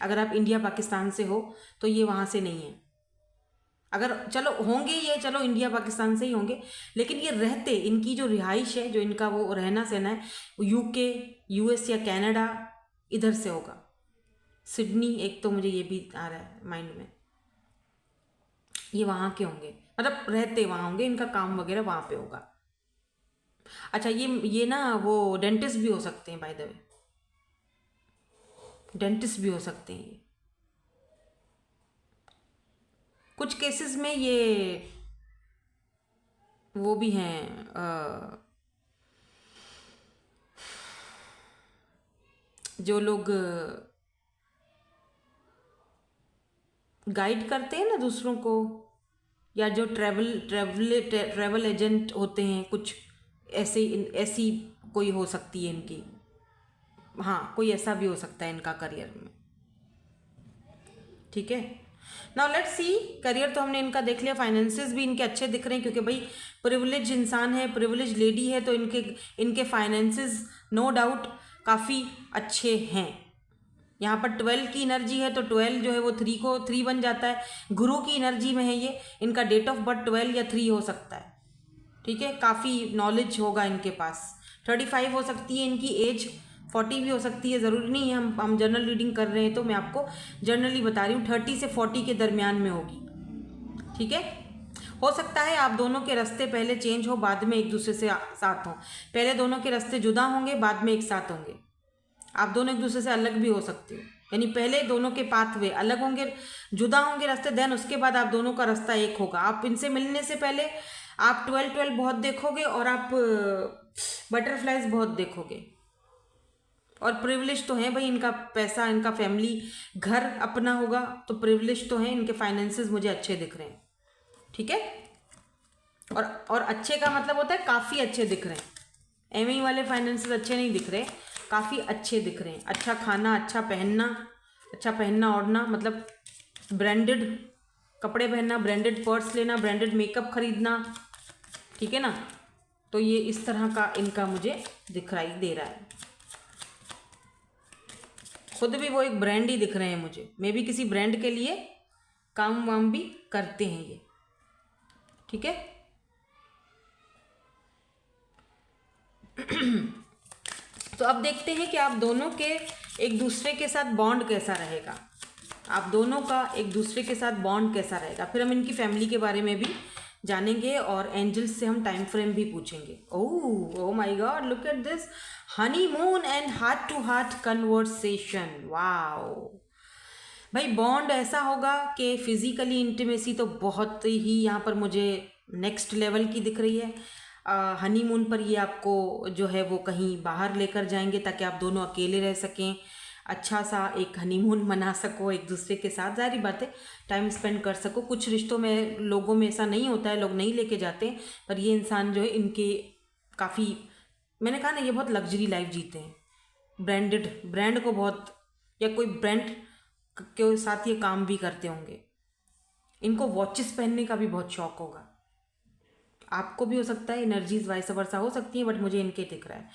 अगर आप इंडिया पाकिस्तान से हो तो ये वहाँ से नहीं है, अगर चलो होंगे ये, चलो इंडिया पाकिस्तान से ही होंगे, लेकिन ये रहते, इनकी जो रिहाइश है, जो इनका वो रहना सहना है, यूके, यूएस या कनाडा, इधर से होगा। सिडनी एक तो मुझे ये भी आ रहा है माइंड में, ये वहाँ के होंगे, मतलब रहते वहाँ होंगे, इनका काम वगैरह वहाँ पे होगा। अच्छा, ये ना वो डेंटिस्ट भी हो सकते हैं, बाय द वे, डेंटिस्ट भी हो सकते हैं ये। कुछ केसेस में ये वो भी हैं, जो लोग गाइड करते हैं ना दूसरों को, या जो ट्रैवल एजेंट होते हैं, कुछ ऐसे ऐसी कोई हो सकती है इनकी, हाँ कोई ऐसा भी हो सकता है इनका करियर में। ठीक है, नाउ लेट्स सी, करियर तो हमने इनका देख लिया, फाइनेंसेस भी इनके अच्छे दिख रहे हैं, क्योंकि भाई प्रिविलेज इंसान है, प्रिविलेज लेडी है, तो इनके फाइनेंसेस नो डाउट काफ़ी अच्छे हैं। यहाँ पर 12 की एनर्जी है, तो 12 जो है वो 3 को 3 बन जाता है, गुरु की एनर्जी में है ये, इनका डेट ऑफ बर्थ 12 या 3 हो सकता है। ठीक है, काफ़ी नॉलेज होगा इनके पास, 35 हो सकती है इनकी एज, 40 भी हो सकती है, ज़रूरी नहीं है, हम जनरल रीडिंग कर रहे हैं तो मैं आपको जनरली बता रही हूँ, 30 से 40 के दरमियान में होगी। ठीक है, हो सकता है आप दोनों के रास्ते पहले चेंज हो, बाद में एक दूसरे से साथ हों, पहले दोनों के रास्ते जुदा होंगे, बाद में एक साथ होंगे, आप दोनों एक दूसरे से अलग भी हो सकते हो, यानी पहले दोनों के पाथवे अलग होंगे, जुदा होंगे रास्ते, देन उसके बाद आप दोनों का रास्ता एक होगा। आप इनसे मिलने से पहले आप 12 बहुत देखोगे, और आप बटरफ्लाइज बहुत देखोगे, और प्रिविलेज तो है भाई, इनका पैसा, इनका फैमिली, घर अपना होगा, तो प्रिविलेज तो है, इनके फाइनेंसेस मुझे अच्छे दिख रहे हैं, ठीक है। और अच्छे का मतलब होता है काफ़ी अच्छे दिख रहे हैं। एमई वाले फाइनेंसेस अच्छे नहीं दिख रहे, काफ़ी अच्छे दिख रहे हैं। अच्छा खाना, अच्छा पहनना ओढ़ना, मतलब ब्रांडेड कपड़े पहनना, ब्रांडेड पर्स लेना, ब्रांडेड मेकअप खरीदना, ठीक है ना। तो ये इस तरह का इनका मुझे दिखाई दे रहा है। खुद भी वो एक ब्रांड ही दिख रहे हैं मुझे, मे भी किसी ब्रांड के लिए काम वाम भी करते हैं ये, ठीक है। तो अब देखते हैं कि आप दोनों के एक दूसरे के साथ बॉन्ड कैसा रहेगा, आप दोनों का एक दूसरे के साथ बॉन्ड कैसा रहेगा। फिर हम इनकी फैमिली के बारे में भी जानेंगे और एंजल्स से हम टाइम फ्रेम भी पूछेंगे। Oh my god, look at this, honeymoon and heart to heart conversation. Wow भाई, बॉन्ड ऐसा होगा कि फिजिकली इंटीमेसी तो बहुत ही यहाँ पर मुझे नेक्स्ट लेवल की दिख रही है। हनीमून पर ये आपको जो है वो कहीं बाहर लेकर जाएंगे ताकि आप दोनों अकेले रह सकें, अच्छा सा एक हनीमून मना सको एक दूसरे के साथ, जाहिर बात है टाइम स्पेंड कर सको। कुछ रिश्तों में, लोगों में ऐसा नहीं होता है, लोग नहीं लेके जाते, पर ये इंसान जो है इनके काफ़ी, मैंने कहा ना, ये बहुत लग्जरी लाइफ जीते हैं, ब्रांड को बहुत, या कोई ब्रांड के साथ ये काम भी करते होंगे। इनको वॉचेस पहनने का भी बहुत शौक होगा, आपको भी हो सकता है, एनर्जीज वाइस वर्सा हो सकती है, बट मुझे इनके दिख रहा है।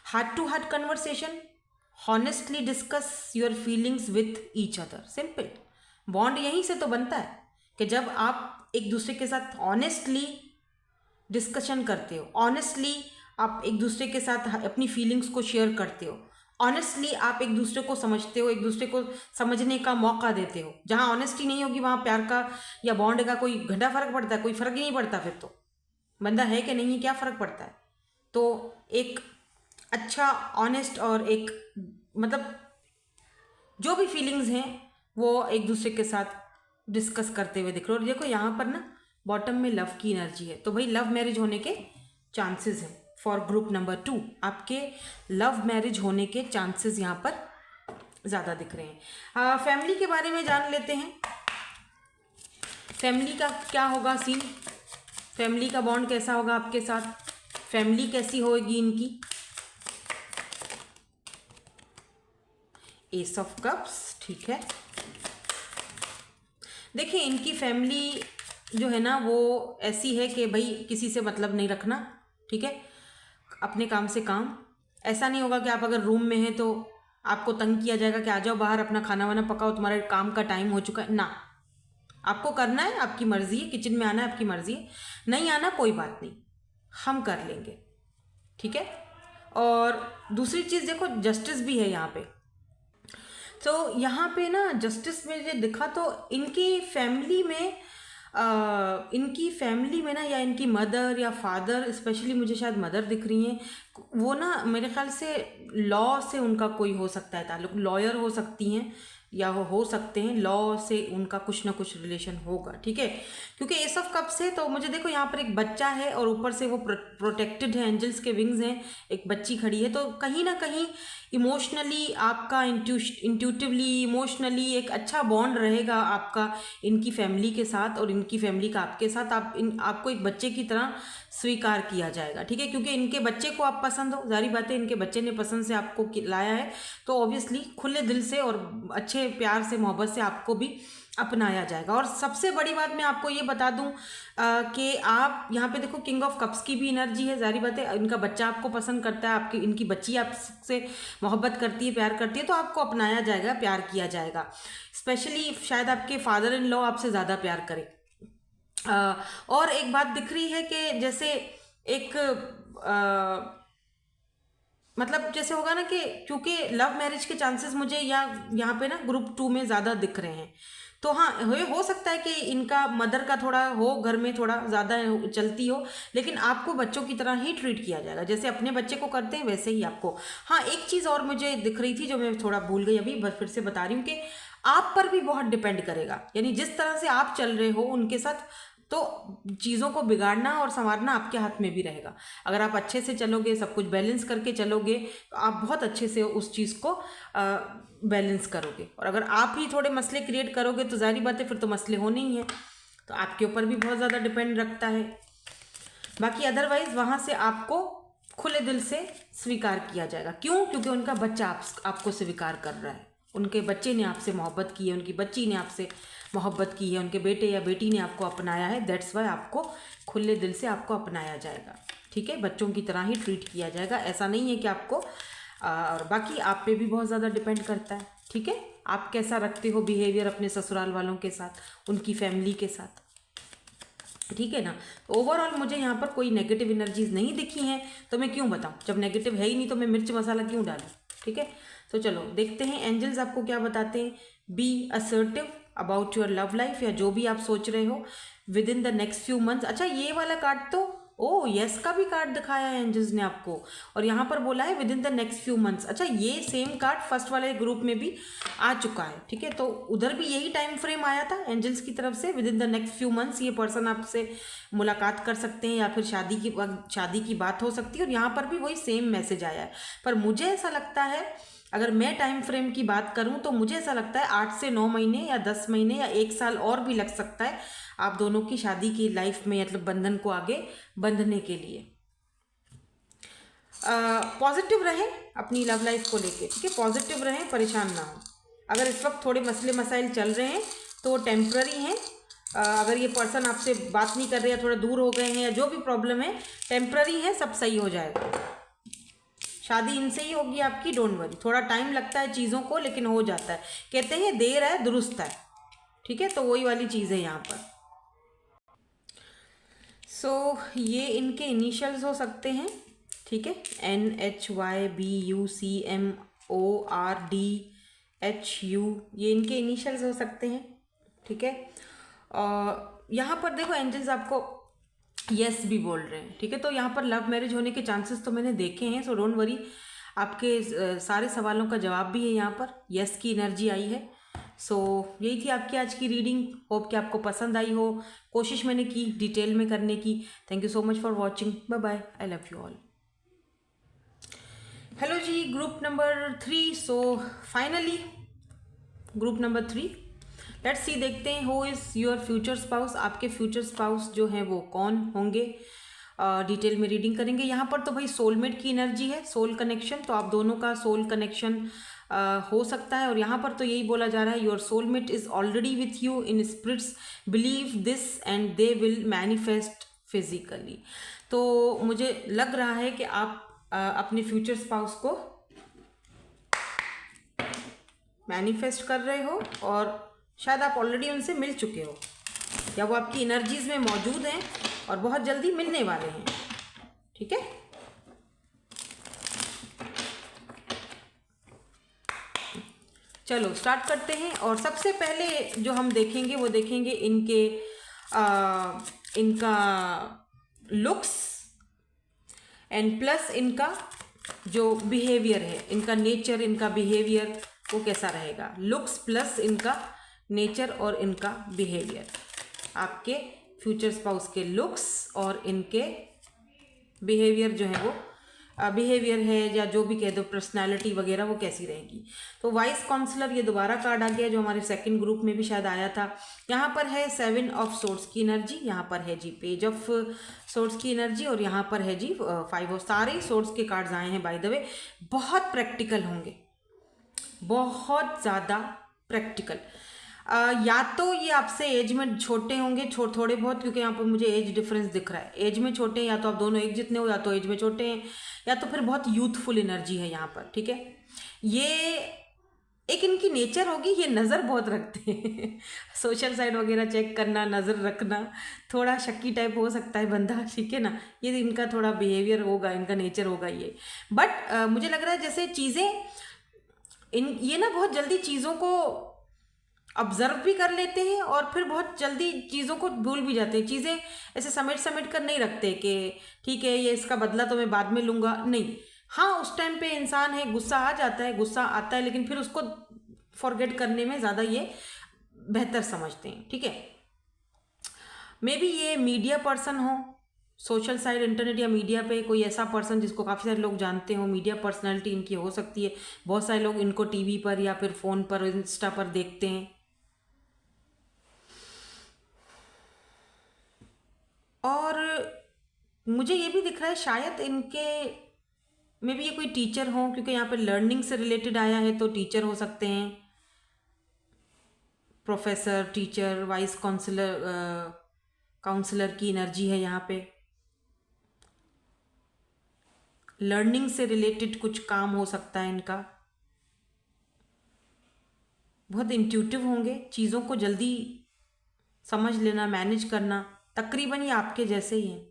Heart to heart conversation, honestly discuss your feelings with each other. Simple, bond यहीं से तो बनता है कि जब आप एक दूसरे के साथ ऑनेस्टली डिस्कशन करते हो, ऑनेस्टली आप एक दूसरे के साथ अपनी फीलिंग्स को शेयर करते हो, ऑनेस्टली आप एक दूसरे को समझते हो, एक दूसरे को समझने का मौका देते हो। जहाँ ऑनेस्टी नहीं होगी वहाँ प्यार का या बॉन्ड का कोई घंटा फर्क पड़ता है? कोई फर्क ही नहीं पड़ता। फिर तो बंदा है कि नहीं, क्या फ़र्क पड़ता है। तो एक अच्छा ऑनेस्ट और एक मतलब जो भी फीलिंग्स हैं वो एक दूसरे के साथ डिस्कस करते हुए दिख रहे हो। और देखो यहाँ पर ना बॉटम में लव की एनर्जी है, तो भाई लव मैरिज होने के चांसेस हैं फॉर ग्रुप नंबर 2। आपके लव मैरिज होने के चांसेस यहाँ पर ज़्यादा दिख रहे हैं। फैमिली के बारे में जान लेते हैं, फैमिली का क्या होगा सीन, फैमिली का बॉन्ड कैसा होगा आपके साथ, फैमिली कैसी होगी इनकी। एस ऑफ कप्स, ठीक है। देखिए इनकी फैमिली जो है ना वो ऐसी है कि भाई किसी से मतलब नहीं रखना, ठीक है, अपने काम से काम। ऐसा नहीं होगा कि आप अगर रूम में हैं तो आपको तंग किया जाएगा कि आ जाओ बाहर अपना खाना वाना पकाओ, तुम्हारे काम का टाइम हो चुका है ना। आपको करना है, आपकी मर्जी है, किचन में आना है आपकी मर्जी है, नहीं आना कोई बात नहीं, हम कर लेंगे, ठीक है। और दूसरी चीज़ देखो, जस्टिस भी है यहाँ पे। तो यहाँ पे ना जस्टिस में जो दिखा तो इनकी फैमिली में ना, या इनकी मदर या फादर, स्पेशली मुझे शायद मदर दिख रही हैं, वो ना मेरे ख्याल से लॉ से उनका कोई हो सकता है ताल्लुक, लॉयर हो सकती हैं या वो हो सकते हैं, लॉ से उनका कुछ ना कुछ रिलेशन होगा, ठीक है। क्योंकि एस ऑफ कप्स है तो मुझे देखो यहाँ पर एक बच्चा है और ऊपर से वो प्रोटेक्टेड है, एंजल्स के विंग्स हैं, एक बच्ची खड़ी है, तो कहीं ना कहीं इमोशनली आपका इंट्यूटिवली इमोशनली एक अच्छा बॉन्ड रहेगा आपका इनकी फैमिली के साथ और इनकी फैमिली का आपके साथ। आपको एक बच्चे की तरह स्वीकार किया जाएगा, ठीक है, क्योंकि इनके बच्चे को आप पसंद हो, जारी बात है इनके बच्चे ने पसंद से आपको लाया है, तो ऑब्वियसली खुले दिल से और अच्छे प्यार से मोहब्बत से आपको भी अपनाया जाएगा। और सबसे बड़ी बात मैं आपको ये बता दूं कि आप यहाँ पे देखो किंग ऑफ कप्स की भी एनर्जी है, जारी बात है इनका बच्चा आपको पसंद करता है, आपकी इनकी बच्ची आपसे मोहब्बत करती है, प्यार करती है, तो आपको अपनाया जाएगा, प्यार किया जाएगा। स्पेशली शायद आपके फादर इन लॉ आपसे ज़्यादा प्यार करें। और एक बात दिख रही है कि जैसे एक मतलब जैसे होगा ना कि क्योंकि लव मैरिज के चांसेस मुझे यहाँ पे ना ग्रुप 2 में ज़्यादा दिख रहे हैं, तो हाँ हो सकता है कि इनका मदर का थोड़ा हो, घर में थोड़ा ज़्यादा चलती हो, लेकिन आपको बच्चों की तरह ही ट्रीट किया जाएगा, जैसे अपने बच्चे को करते हैं वैसे ही आपको। हाँ एक चीज़ और मुझे दिख रही थी जो मैं थोड़ा भूल गई अभी, बस फिर से बता रही हूँ कि आप पर भी बहुत डिपेंड करेगा, यानी जिस तरह से आप चल रहे हो उनके साथ तो चीज़ों को बिगाड़ना और संवारना आपके हाथ में भी रहेगा। अगर आप अच्छे से चलोगे, सब कुछ बैलेंस करके चलोगे, तो आप बहुत अच्छे से उस चीज़ को बैलेंस करोगे। और अगर आप ही थोड़े मसले क्रिएट करोगे तो जाहिर बात है फिर तो मसले होने ही हैं। तो आपके ऊपर भी बहुत ज़्यादा डिपेंड रखता है। बाकी अदरवाइज़ वहाँ से आपको खुले दिल से स्वीकार किया जाएगा। क्यों? क्योंकि उनका बच्चा आपको स्वीकार कर रहा है, उनके बच्चे ने आपसे मोहब्बत की है, उनकी बच्ची ने आपसे मोहब्बत की है, उनके बेटे या बेटी ने आपको अपनाया है। दैट्स वाई आपको खुले दिल से आपको अपनाया जाएगा। ठीक है, बच्चों की तरह ही ट्रीट किया जाएगा। ऐसा नहीं है कि आपको और बाकी आप पे भी बहुत ज़्यादा डिपेंड करता है। ठीक है, आप कैसा रखते हो बिहेवियर अपने ससुराल वालों के साथ, उनकी फैमिली के साथ। ठीक है ना। तो ओवरऑल मुझे यहाँ पर कोई नेगेटिव एनर्जीज नहीं दिखी हैं, तो मैं क्यों बताऊँ? जब नेगेटिव है ही नहीं तो मैं मिर्च मसाला क्यों डालूँ? ठीक है, तो चलो देखते हैं एंजल्स आपको क्या बताते हैं। Be assertive about your love life, या जो भी आप सोच रहे हो within the next few months. अच्छा, ये वाला कार्ड तो यस का भी कार्ड दिखाया है एंजल्स ने आपको, और यहाँ पर बोला है with in the next few months. अच्छा, ये सेम कार्ड फर्स्ट वाले ग्रुप में भी आ चुका है। ठीक है, तो उधर भी यही टाइम फ्रेम आया था एंजल्स की तरफ से, with in the next few months ये पर्सन आपसे मुलाकात कर सकते हैं या फिर शादी की बात हो सकती है। और यहाँ पर भी वही सेम मैसेज आया है। पर मुझे ऐसा लगता है, अगर मैं टाइम फ्रेम की बात करूं तो मुझे ऐसा लगता है 8 से 9 महीने या 10 महीने या 1 साल और भी लग सकता है आप दोनों की शादी की लाइफ में, मतलब बंधन को आगे बंधने के लिए। पॉजिटिव रहें अपनी लव लाइफ को लेके। ठीक है, पॉजिटिव रहें, परेशान ना हो। अगर इस वक्त थोड़े मसले मसाइल चल रहे हैं तो टेम्प्ररी हैं। अगर ये पर्सन आपसे बात नहीं कर रहे या थोड़ा दूर हो गए हैं या जो भी प्रॉब्लम है टेम्प्ररी है, सब सही हो जाएगा। शादी इनसे ही होगी आपकी, डोंट वरी। थोड़ा टाइम लगता है चीज़ों को, लेकिन हो जाता है। कहते हैं देर है दुरुस्त है। ठीक है, तो वही वाली चीज़ है यहाँ पर। ये इनके इनिशियल्स हो सकते हैं। ठीक है, NHYBUCMORDHU, ये इनके इनिशियल्स हो सकते हैं। ठीक है, यहाँ पर देखो एंजल्स आपको यस भी बोल रहे हैं। ठीक है, तो यहाँ पर लव मैरिज होने के चांसेस तो मैंने देखे हैं, सो डोंट वरी। आपके सारे सवालों का जवाब भी है यहाँ पर, यस की एनर्जी आई है। सो यही थी आपकी आज की रीडिंग। होप कि आपको पसंद आई हो। कोशिश मैंने की डिटेल में करने की। Thank you so much for watching. Bye bye, I love you all. Hello जी, group number 3। So finally group number 3, let's see, देखते हैं who is your future spouse. आपके फ्यूचर स्पाउस जो हैं वो कौन होंगे, डिटेल में रीडिंग करेंगे। यहाँ पर तो भाई सोलमेट की एनर्जी है, सोल कनेक्शन, तो आप दोनों का सोल कनेक्शन हो सकता है। और यहाँ पर तो यही बोला जा रहा है, your soulmate is already with you in spirits, believe this and they will manifest physically. तो मुझे लग रहा है कि आप अपने फ्यूचर स्पाउस को मैनिफेस्ट कर रहे हो, और शायद आप ऑलरेडी उनसे मिल चुके हो, या वो आपकी एनर्जीज में मौजूद हैं और बहुत जल्दी मिलने वाले हैं। ठीक है, चलो स्टार्ट करते हैं। और सबसे पहले जो हम देखेंगे वो देखेंगे इनका लुक्स एंड प्लस इनका जो बिहेवियर है, इनका नेचर, इनका बिहेवियर वो कैसा रहेगा। लुक्स प्लस इनका नेचर और इनका बिहेवियर, आपके फ्यूचर स्पाउस के लुक्स और इनके बिहेवियर जो है वो बिहेवियर है, या जो भी कह दो पर्सनालिटी वगैरह, वो कैसी रहेगी। तो वाइस काउंसलर ये दोबारा कार्ड आ गया, जो हमारे सेकंड ग्रुप में भी शायद आया था। यहाँ पर है 7 ऑफ सोर्ड्स की एनर्जी, यहाँ पर है जी पेज ऑफ सोर्ड्स की एनर्जी, और यहाँ पर है जी 5 ऑफ, सारे सोर्ड्स के कार्ड्स आए हैं बाय द वे। बहुत प्रैक्टिकल होंगे, बहुत ज़्यादा प्रैक्टिकल। या तो ये आपसे एज में छोटे होंगे, थोड़े बहुत, क्योंकि यहाँ पर मुझे एज डिफरेंस दिख रहा है। एज में छोटे हैं, या तो आप दोनों एक जितने हो, या तो एज में छोटे हैं, या तो फिर बहुत यूथफुल एनर्जी है यहाँ पर। ठीक है, ये एक इनकी नेचर होगी, ये नज़र बहुत रखते हैं सोशल साइड वगैरह चेक करना, नज़र रखना, थोड़ा शक्की टाइप हो सकता है बंदा। ठीक है ना, ये इनका थोड़ा बिहेवियर होगा, इनका नेचर होगा ये। बट मुझे लग रहा है जैसे चीज़ें ये ना बहुत जल्दी चीज़ों को ऑब्जर्व भी कर लेते हैं, और फिर बहुत जल्दी चीज़ों को भूल भी जाते हैं। चीज़ें ऐसे समेट कर नहीं रखते कि ठीक है ये इसका बदला तो मैं बाद में लूँगा, नहीं। हाँ, उस टाइम पे इंसान है, गुस्सा आ जाता है, गुस्सा आता है, लेकिन फिर उसको फॉरगेट करने में ज़्यादा ये बेहतर समझते हैं। ठीक है, मे बी ये मीडिया पर्सन हो, सोशल साइट, इंटरनेट या मीडिया पे कोई ऐसा पर्सन जिसको काफ़ी सारे लोग जानते हो, मीडिया पर्सनालिटी इनकी हो सकती है। बहुत सारे लोग इनको टीवी पर या फिर फ़ोन पर, इंस्टा पर देखते हैं। और मुझे ये भी दिख रहा है शायद इनके में भी ये कोई टीचर हो, क्योंकि यहाँ पे लर्निंग से रिलेटेड आया है, तो टीचर हो सकते हैं, professor, teacher, vice counsellor, counsellor की एनर्जी है यहाँ पे। लर्निंग से रिलेटेड कुछ काम हो सकता है इनका। बहुत इंट्यूटिव होंगे, चीज़ों को जल्दी समझ लेना, मैनेज करना, तकरीबन ये आपके जैसे ही हैं।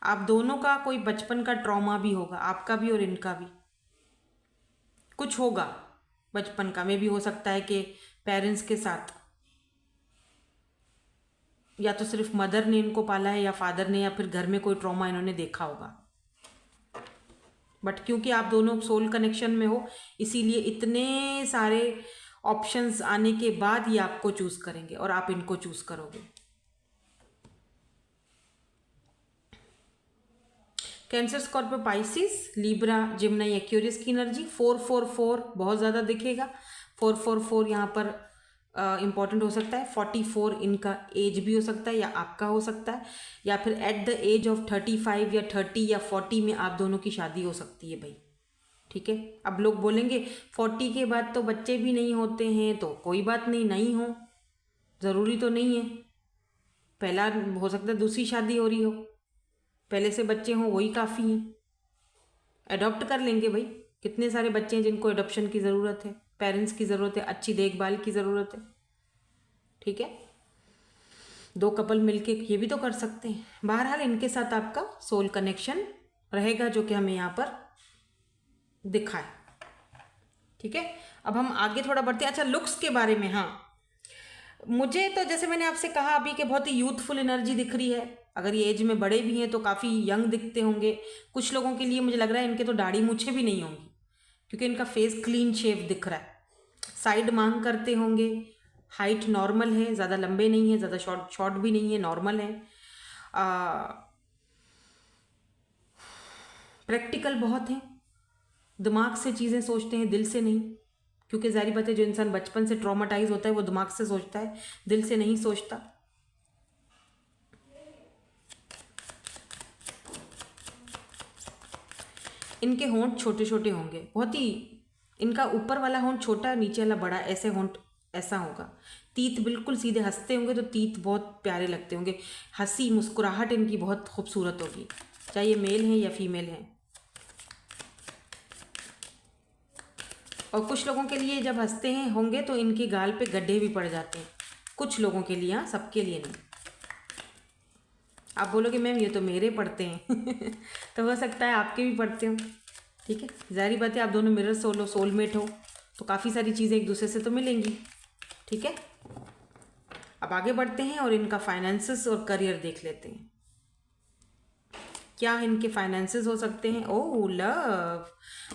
आप दोनों का कोई बचपन का ट्रॉमा भी होगा, आपका भी और इनका भी कुछ होगा बचपन का। में भी हो सकता है कि पेरेंट्स के साथ, या तो सिर्फ मदर ने इनको पाला है या फादर ने, या फिर घर में कोई ट्रॉमा इन्होंने देखा होगा। बट क्योंकि आप दोनों सोल कनेक्शन में हो, इसीलिए इतने सारे ऑप्शंस आने के बाद ये आपको चूज करेंगे और आप इनको चूज करोगे। Cancer, Scorpio, Pisces, Libra, Gemini, Aquarius की एनर्जी। 444 बहुत ज़्यादा दिखेगा। 444 यहाँ पर इम्पॉर्टेंट हो सकता है। 44 इनका एज भी हो सकता है, या आपका हो सकता है, या फिर एट द एज ऑफ 35 या 30 या 40 में आप दोनों की शादी हो सकती है भाई। ठीक है, अब लोग बोलेंगे 40 के बाद तो बच्चे भी नहीं होते हैं, तो कोई बात नहीं, नहीं हो, ज़रूरी तो नहीं है। पहला हो सकता है दूसरी शादी हो रही हो, पहले से बच्चे हों वही काफ़ी हैं। अडॉप्ट कर लेंगे भाई, कितने सारे बच्चे हैं जिनको अडॉप्शन की ज़रूरत है, पेरेंट्स की ज़रूरत है, अच्छी देखभाल की ज़रूरत है। ठीक है, दो कपल मिलके ये भी तो कर सकते हैं। बहरहाल इनके साथ आपका सोल कनेक्शन रहेगा, जो कि हमें यहाँ पर दिखा है। ठीक है, अब हम आगे थोड़ा बढ़ते हैं। अच्छा, लुक्स के बारे में, हाँ, मुझे तो जैसे मैंने आपसे कहा अभी कि बहुत ही यूथफुल एनर्जी दिख रही है। अगर ये एज में बड़े भी हैं तो काफ़ी यंग दिखते होंगे। कुछ लोगों के लिए मुझे लग रहा है इनके तो दाढ़ी मूछे भी नहीं होंगी, क्योंकि इनका फेस क्लीन शेव दिख रहा है। साइड मांग करते होंगे। हाइट नॉर्मल है, ज़्यादा लंबे नहीं है, ज़्यादा शॉर्ट शॉर्ट भी नहीं है, नॉर्मल है। प्रैक्टिकल बहुत हैं, दिमाग से चीज़ें सोचते हैं, दिल से नहीं। क्योंकि जाहिर बात है, जो इंसान बचपन से ट्रॉमाटाइज होता है वो दिमाग से सोचता है, दिल से नहीं सोचता। इनके होंठ छोटे छोटे होंगे, बहुत ही, इनका ऊपर वाला होंठ छोटा, नीचे वाला बड़ा, ऐसे होंठ ऐसा होगा। तीत बिल्कुल सीधे, हंसते होंगे तो तीत बहुत प्यारे लगते होंगे। हंसी मुस्कुराहट इनकी बहुत खूबसूरत होगी, चाहे ये मेल हैं या फीमेल हैं। और कुछ लोगों के लिए जब हंसते हैं होंगे तो इनके गाल पे गड्ढे भी पड़ जाते हैं, कुछ लोगों के लिए, हाँ, सबके लिए नहीं। आप बोलोगे मैम ये तो मेरे पढ़ते हैं तो हो सकता है आपके भी पढ़ते हो। ठीक है, जाहिर बात है, आप दोनों मिरर सोलमेट हो, तो काफ़ी सारी चीज़ें एक दूसरे से तो मिलेंगी। ठीक है, अब आगे बढ़ते हैं और इनका फाइनेंसेस और करियर देख लेते हैं। क्या इनके फाइनेंसेस हो सकते हैं? ओह, लव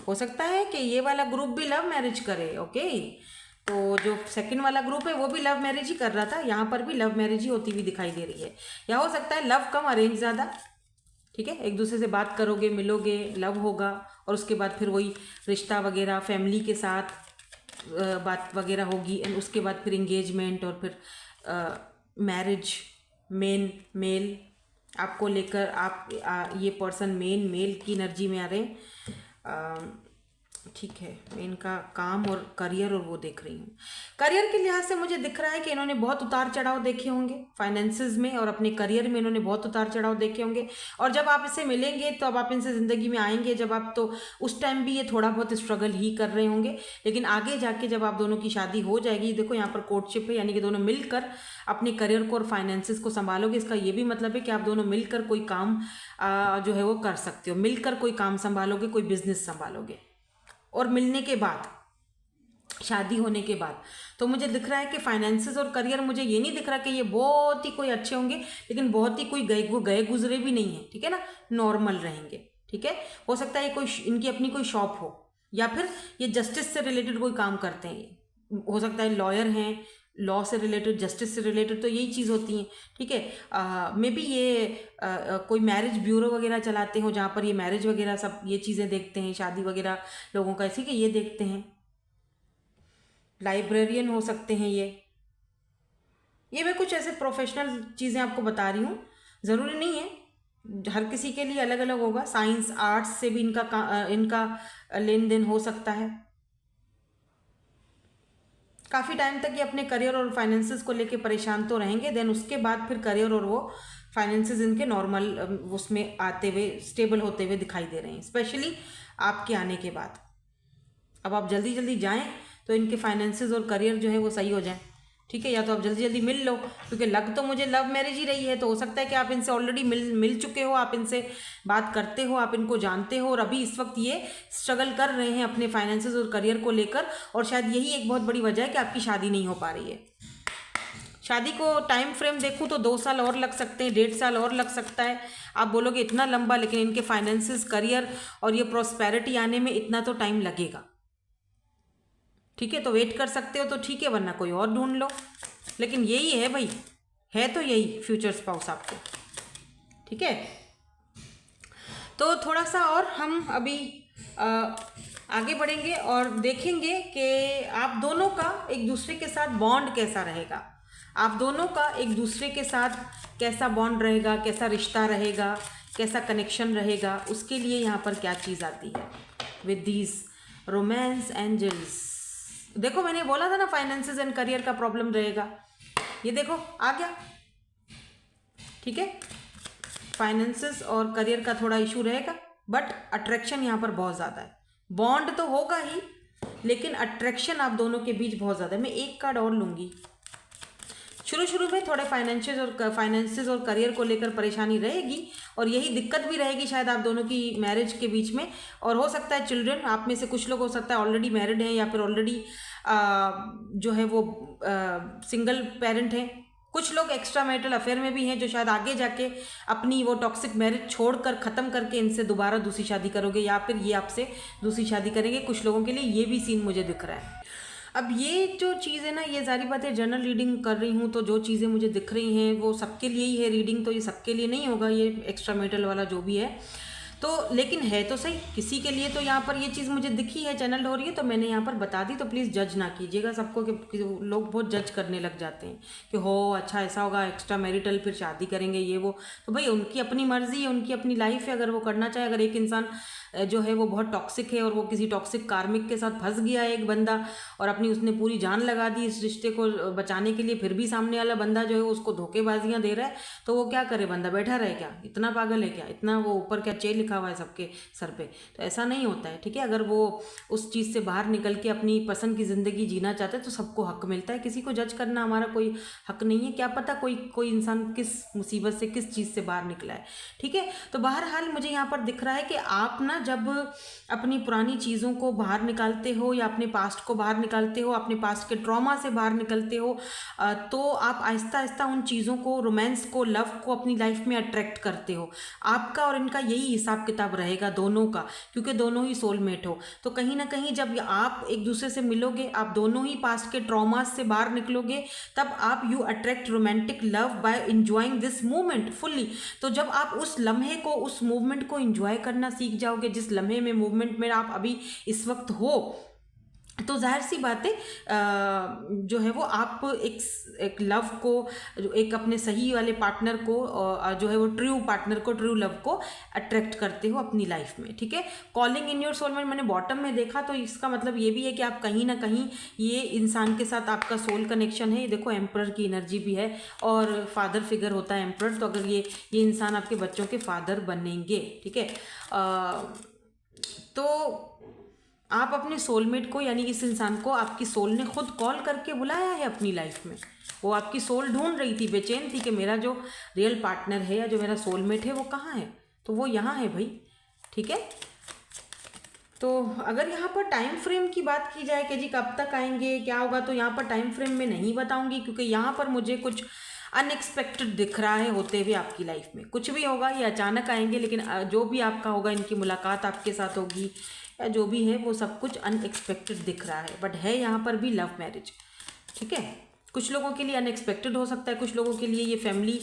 हो सकता है कि ये वाला ग्रुप भी लव मैरिज करे। ओके, तो जो सेकंड वाला ग्रुप है वो भी लव मैरिज ही कर रहा था, यहाँ पर भी लव मैरिज ही होती हुई दिखाई दे रही है। या हो सकता है लव कम अरेंज ज़्यादा। ठीक है, एक दूसरे से बात करोगे, मिलोगे, लव होगा, और उसके बाद फिर वही रिश्ता वगैरह, फैमिली के साथ बात वगैरह होगी, एंड उसके बाद फिर इंगेजमेंट, और फिर मैरिज। मेल आपको लेकर, आप ये पर्सन मेल की एनर्जी में आ रहे हैं। ठीक है, मैं इनका काम और करियर और वो देख रही हूँ। करियर के लिहाज से मुझे दिख रहा है कि इन्होंने बहुत उतार चढ़ाव देखे होंगे फाइनेंसेस में, और अपने करियर में इन्होंने बहुत उतार चढ़ाव देखे होंगे। और जब आप इससे मिलेंगे तो अब आप इनसे ज़िंदगी में आएंगे जब आप, तो उस टाइम भी ये थोड़ा बहुत स्ट्रगल ही कर रहे होंगे। लेकिन आगे जाके जब आप दोनों की शादी हो जाएगी, देखो यहाँ पर कोर्टशिप है, यानी कि दोनों मिलकर अपने करियर को और फाइनेंसेस को संभालोगे। इसका ये भी मतलब है कि आप दोनों मिलकर कोई काम जो है वो कर सकते हो, मिलकर कोई काम संभालोगे, कोई बिजनेस संभालोगे। और मिलने के बाद, शादी होने के बाद, तो मुझे दिख रहा है कि फाइनेंसेस और करियर, मुझे ये नहीं दिख रहा कि ये बहुत ही कोई अच्छे होंगे, लेकिन बहुत ही कोई गए गुजरे भी नहीं है। ठीक है ना, नॉर्मल रहेंगे। ठीक है, हो सकता है कोई इनकी अपनी कोई शॉप हो, या फिर ये जस्टिस से रिलेटेड कोई काम करते हैं, हो सकता है लॉयर हैं, लॉ से रिलेटेड, जस्टिस से रिलेटेड तो यही चीज़ होती है, ठीक है। मे बी ये कोई मैरिज ब्यूरो वगैरह चलाते हो जहाँ पर ये मैरिज वगैरह सब ये चीज़ें देखते हैं, शादी वगैरह लोगों का, ठीक है, ये देखते हैं। लाइब्रेरियन हो सकते हैं ये मैं कुछ ऐसे प्रोफेशनल चीज़ें आपको बता रही हूँ, ज़रूरी नहीं है, हर किसी के लिए अलग अलग होगा। साइंस आर्ट्स से भी इनका लेन देन हो सकता है। काफ़ी टाइम तक ये अपने करियर और फाइनेंसेस को लेके परेशान तो रहेंगे, देन उसके बाद फिर करियर और वो फाइनेंसेस इनके नॉर्मल उसमें आते हुए, स्टेबल होते हुए दिखाई दे रहे हैं, स्पेशली आपके आने के बाद। अब आप जल्दी जल्दी जाएं तो इनके फाइनेंसेस और करियर जो है वो सही हो जाए, ठीक है। या तो आप जल्दी जल्दी मिल लो, क्योंकि लग तो मुझे लव मैरिज ही रही है, तो हो सकता है कि आप इनसे ऑलरेडी मिल चुके हो, आप इनसे बात करते हो, आप इनको जानते हो, और अभी इस वक्त ये स्ट्रगल कर रहे हैं अपने फाइनेंसेस और करियर को लेकर, और शायद यही एक बहुत बड़ी वजह है कि आपकी शादी नहीं हो पा रही है। शादी को टाइम फ्रेम देखूँ तो 2 साल और लग सकते हैं, 1.5 साल और लग सकता है। आप बोलोगे इतना लंबा, लेकिन इनके फाइनेंसेस, करियर और ये प्रॉस्पेरिटी आने में इतना तो टाइम लगेगा, ठीक है। तो वेट कर सकते हो तो ठीक है, वरना कोई और ढूंढ लो, लेकिन यही है भाई, है तो यही फ्यूचर स्पाउस आपको, ठीक है। तो थोड़ा सा और हम अभी आगे बढ़ेंगे और देखेंगे कि आप दोनों का एक दूसरे के साथ बॉन्ड कैसा रहेगा, आप दोनों का एक दूसरे के साथ कैसा बॉन्ड रहेगा, कैसा रिश्ता रहेगा, कैसा कनेक्शन रहेगा, उसके लिए यहाँ पर क्या चीज़ आती है विद दीज रोमांस एंजल्स। देखो मैंने बोला था ना फाइनेंसेस एंड करियर का प्रॉब्लम रहेगा, ये देखो आ गया, ठीक है। फाइनेंसेस और करियर का थोड़ा इशू रहेगा, बट अट्रैक्शन यहाँ पर बहुत ज़्यादा है। बॉन्ड तो होगा ही, लेकिन अट्रैक्शन आप दोनों के बीच बहुत ज़्यादा है। मैं एक कार्ड और लूँगी। शुरू में थोड़े फाइनेंसेस और करियर को लेकर परेशानी रहेगी, और यही दिक्कत भी रहेगी शायद आप दोनों की मैरिज के बीच में, और हो सकता है चिल्ड्रन, आप में से कुछ लोग हो सकता है ऑलरेडी मैरिड हैं, या फिर ऑलरेडी जो है वो सिंगल पेरेंट हैं। कुछ लोग एक्स्ट्रा मैरिटल अफेयर में भी हैं, जो शायद आगे जाके अपनी वो टॉक्सिक मैरिज छोड़कर ख़त्म करके इनसे दोबारा दूसरी शादी करोगे, या फिर ये आपसे दूसरी शादी करेंगे। कुछ लोगों के लिए ये भी सीन मुझे दिख रहा है। अब ये जो चीज़ है ना, ये सारी बातें जनरल रीडिंग कर रही हूँ, तो जो चीज़ें मुझे दिख रही हैं वो सबके लिए ही है रीडिंग, तो ये सबके लिए नहीं होगा, ये एक्स्ट्रा मैरिटल वाला जो भी है तो, लेकिन है तो सही किसी के लिए। तो यहाँ पर ये चीज़ मुझे दिखी है, चैनल हो रही है, तो मैंने यहाँ पर बता दी। तो प्लीज़ जज ना कीजिएगा सबको, कि लोग बहुत जज करने लग जाते हैं कि हो अच्छा ऐसा होगा, एक्स्ट्रा मैरिटल फिर शादी करेंगे ये वो। तो भाई उनकी अपनी मर्जी है, उनकी अपनी लाइफ है, अगर वो करना चाहे। अगर एक इंसान जो है वो बहुत टॉक्सिक है और वो किसी टॉक्सिक कार्मिक के साथ फंस गया है एक बंदा, और अपनी उसने पूरी जान लगा दी इस रिश्ते को बचाने के लिए, फिर भी सामने वाला बंदा जो है उसको धोखेबाजियाँ दे रहा है, तो वो क्या करे? बंदा बैठा रहे क्या? इतना पागल है क्या? इतना वो ऊपर क्या चेल लिखा हुआ है सबके सर पे? तो ऐसा नहीं होता है, ठीक है। अगर वो उस चीज़ से बाहर निकल के अपनी पसंद की ज़िंदगी जीना चाहता है तो सबको हक मिलता है, किसी को जज करना हमारा कोई हक नहीं है। क्या पता कोई इंसान किस मुसीबत से, किस चीज़ से बाहर निकला है, ठीक है। तो बहरहाल मुझे यहाँ पर दिख रहा है कि आप ना जब अपनी पुरानी चीज़ों को बाहर निकालते हो, या अपने पास्ट को बाहर निकालते हो, अपने पास्ट के ट्रॉमा से बाहर निकलते हो, तो आप आहिस्ता आहिस्ता उन चीज़ों को, रोमांस को, लव को अपनी लाइफ में अट्रैक्ट करते हो। आपका और इनका यही हिसाब किताब रहेगा दोनों का, क्योंकि दोनों ही सोलमेट हो। तो कहीं ना कहीं जब आप एक दूसरे से मिलोगे, आप दोनों ही पास्ट के ट्रॉमास से बाहर निकलोगे, तब आप you attract romantic love by enjoying this movement fully. तो जब आप उस लम्हे को, उस मूवमेंट को इंजॉय करना सीख जाओगे, जिस लम्हे में, मूवमेंट में आप अभी इस वक्त हो, तो जाहिर सी बात है जो है वो आप एक लव को, एक अपने सही वाले पार्टनर को जो है वो ट्रू पार्टनर को, ट्रू लव को अट्रैक्ट करते हो अपनी लाइफ में, ठीक है। कॉलिंग इन योर सोलमेट मैंने बॉटम में देखा, तो इसका मतलब ये भी है कि आप कहीं ना कहीं ये इंसान के साथ आपका सोल कनेक्शन है। ये देखो एम्परर की एनर्जी भी है, और फादर फिगर होता है एम्परर, तो अगर ये इंसान आपके बच्चों के फादर बनेंगे, ठीक है। तो आप अपने सोलमेट को, यानी इस इंसान को आपकी सोल ने खुद कॉल करके बुलाया है अपनी लाइफ में। वो आपकी सोल ढूंढ रही थी, बेचैन थी कि मेरा जो रियल पार्टनर है या जो मेरा सोलमेट है वो कहाँ है, तो वो यहाँ है भाई, ठीक है। तो अगर यहाँ पर टाइम फ्रेम की बात की जाए कि जी कब तक आएंगे, क्या होगा, तो यहाँ पर टाइम फ्रेम में नहीं बताऊँगी, क्योंकि यहाँ पर मुझे कुछ अनएक्सपेक्टेड दिख रहा है होते हुए आपकी लाइफ में। कुछ भी होगा, ये अचानक आएंगे, लेकिन जो भी आपका होगा, इनकी मुलाकात आपके साथ होगी या जो भी है, वो सब कुछ अनएक्सपेक्टेड दिख रहा है। बट है यहाँ पर भी लव मैरिज, ठीक है। कुछ लोगों के लिए अनएक्सपेक्टेड हो सकता है, कुछ लोगों के लिए ये फैमिली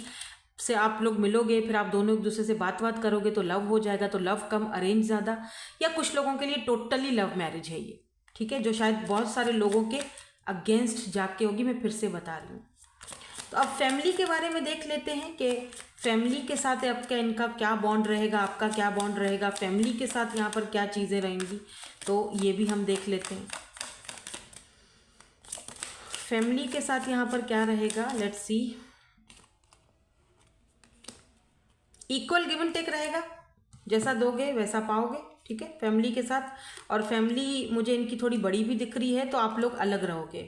से आप लोग मिलोगे, फिर आप दोनों एक दूसरे से बात करोगे तो लव हो जाएगा, तो लव कम अरेंज ज़्यादा, या कुछ लोगों के लिए टोटली लव मैरिज है ये, ठीक है, जो शायद बहुत सारे लोगों के अगेंस्ट जाके होगी, मैं फिर से बता रही हूँ। तो अब फैमिली के बारे में देख लेते हैं कि फैमिली के साथ आपका इनका क्या बॉन्ड रहेगा, आपका क्या बॉन्ड रहेगा, फैमिली के साथ यहाँ पर क्या चीज़ें रहेंगी, तो ये भी हम देख लेते हैं। फैमिली के साथ यहाँ पर क्या रहेगा, let's see. Equal give and take रहेगा, जैसा दोगे वैसा पाओगे, ठीक है, फैमिली के साथ। और फैमिली मुझे इनकी थोड़ी बड़ी भी दिख रही है, तो आप लोग अलग रहोगे,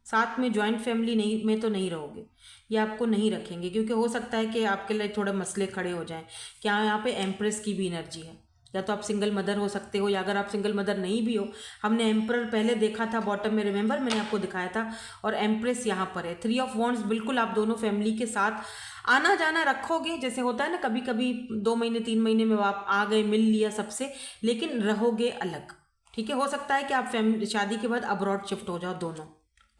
साथ में जॉइंट फैमिली नहीं में तो नहीं रहोगे, ये आपको नहीं रखेंगे, क्योंकि हो सकता है कि आपके लिए थोड़े मसले खड़े हो जाएं। क्या यहाँ पे एम्प्रेस की भी एनर्जी है, या तो आप सिंगल मदर हो सकते हो, या अगर आप सिंगल मदर नहीं भी हो, हमने एम्परर पहले देखा था बॉटम में, रिमेंबर मैंने आपको दिखाया था, और एम्प्रेस यहाँ पर है। 3 ऑफ वॉन्ड्स, बिल्कुल आप दोनों फैमिली के साथ आना जाना रखोगे, जैसे होता है ना कभी कभी 2 महीने 3 महीने में आप आ गए, मिल लिया सबसे, लेकिन रहोगे अलग, ठीक है। हो सकता है कि आप फैमिली शादी के बाद अब्रॉड शिफ्ट हो जाओ, दोनों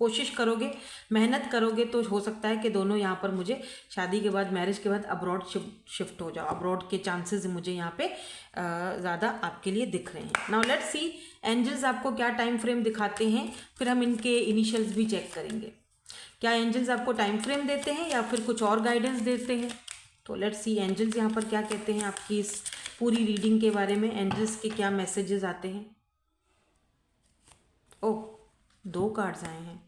कोशिश करोगे, मेहनत करोगे, तो हो सकता है कि दोनों यहाँ पर मुझे शादी के बाद, मैरिज के बाद अब्रॉड शिफ्ट हो जाओ, अब्रॉड के चांसेस मुझे यहाँ पे ज़्यादा आपके लिए दिख रहे हैं। नाउ लेट्स सी एंजल्स आपको क्या टाइम फ्रेम दिखाते हैं, फिर हम इनके इनिशियल्स भी चेक करेंगे। क्या एंजल्स आपको टाइम फ्रेम देते हैं या फिर कुछ और गाइडेंस देते हैं, तो लेट्स सी एंजल्स यहाँ पर क्या कहते हैं आपकी इस पूरी रीडिंग के बारे में, एंजल्स के क्या मैसेजेस आते हैं। ओह, 2 कार्ड्स आए हैं।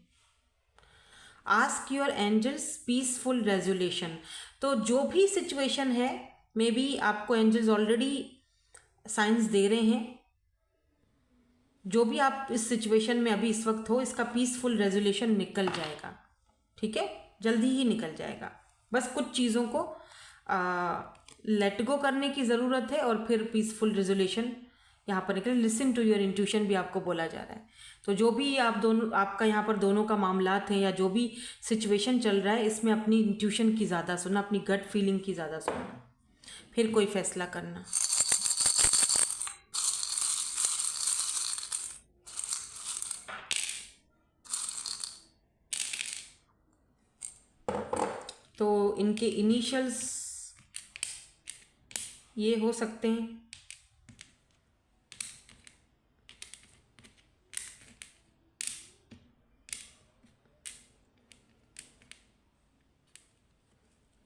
Ask your angels peaceful resolution, तो जो भी सिचुएशन है, मे बी आपको एंजल्स ऑलरेडी साइंस दे रहे हैं, जो भी आप इस सिचुएशन में अभी इस वक्त हो, इसका पीसफुल रेजोल्यूशन निकल जाएगा, ठीक है, जल्दी ही निकल जाएगा। बस कुछ चीज़ों को लेट गो करने की ज़रूरत है, और फिर पीसफुल रेजोल्यूशन यहाँ पर निकले। लिसन टू योर इंट्यूशन भी आपको बोला जा रहा है। तो जो भी आप दोनों, आपका यहाँ पर दोनों का मामलात हैं, या जो भी सिचुएशन चल रहा है, इसमें अपनी इंट्यूशन की ज़्यादा सुनना, अपनी गट फीलिंग की ज़्यादा सुनना, फिर कोई फैसला करना। तो इनके इनिशियल्स ये हो सकते हैं,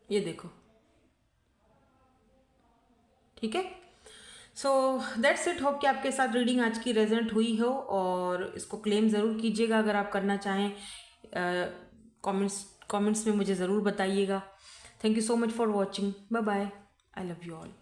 ये देखो, ठीक है। So that's it. होप कि आपके साथ रीडिंग आज की रेजोनेट हुई हो, और इसको क्लेम ज़रूर कीजिएगा अगर आप करना चाहें। कमेंट्स में मुझे ज़रूर बताइएगा। Thank you so much for watching. Bye bye. I love you all.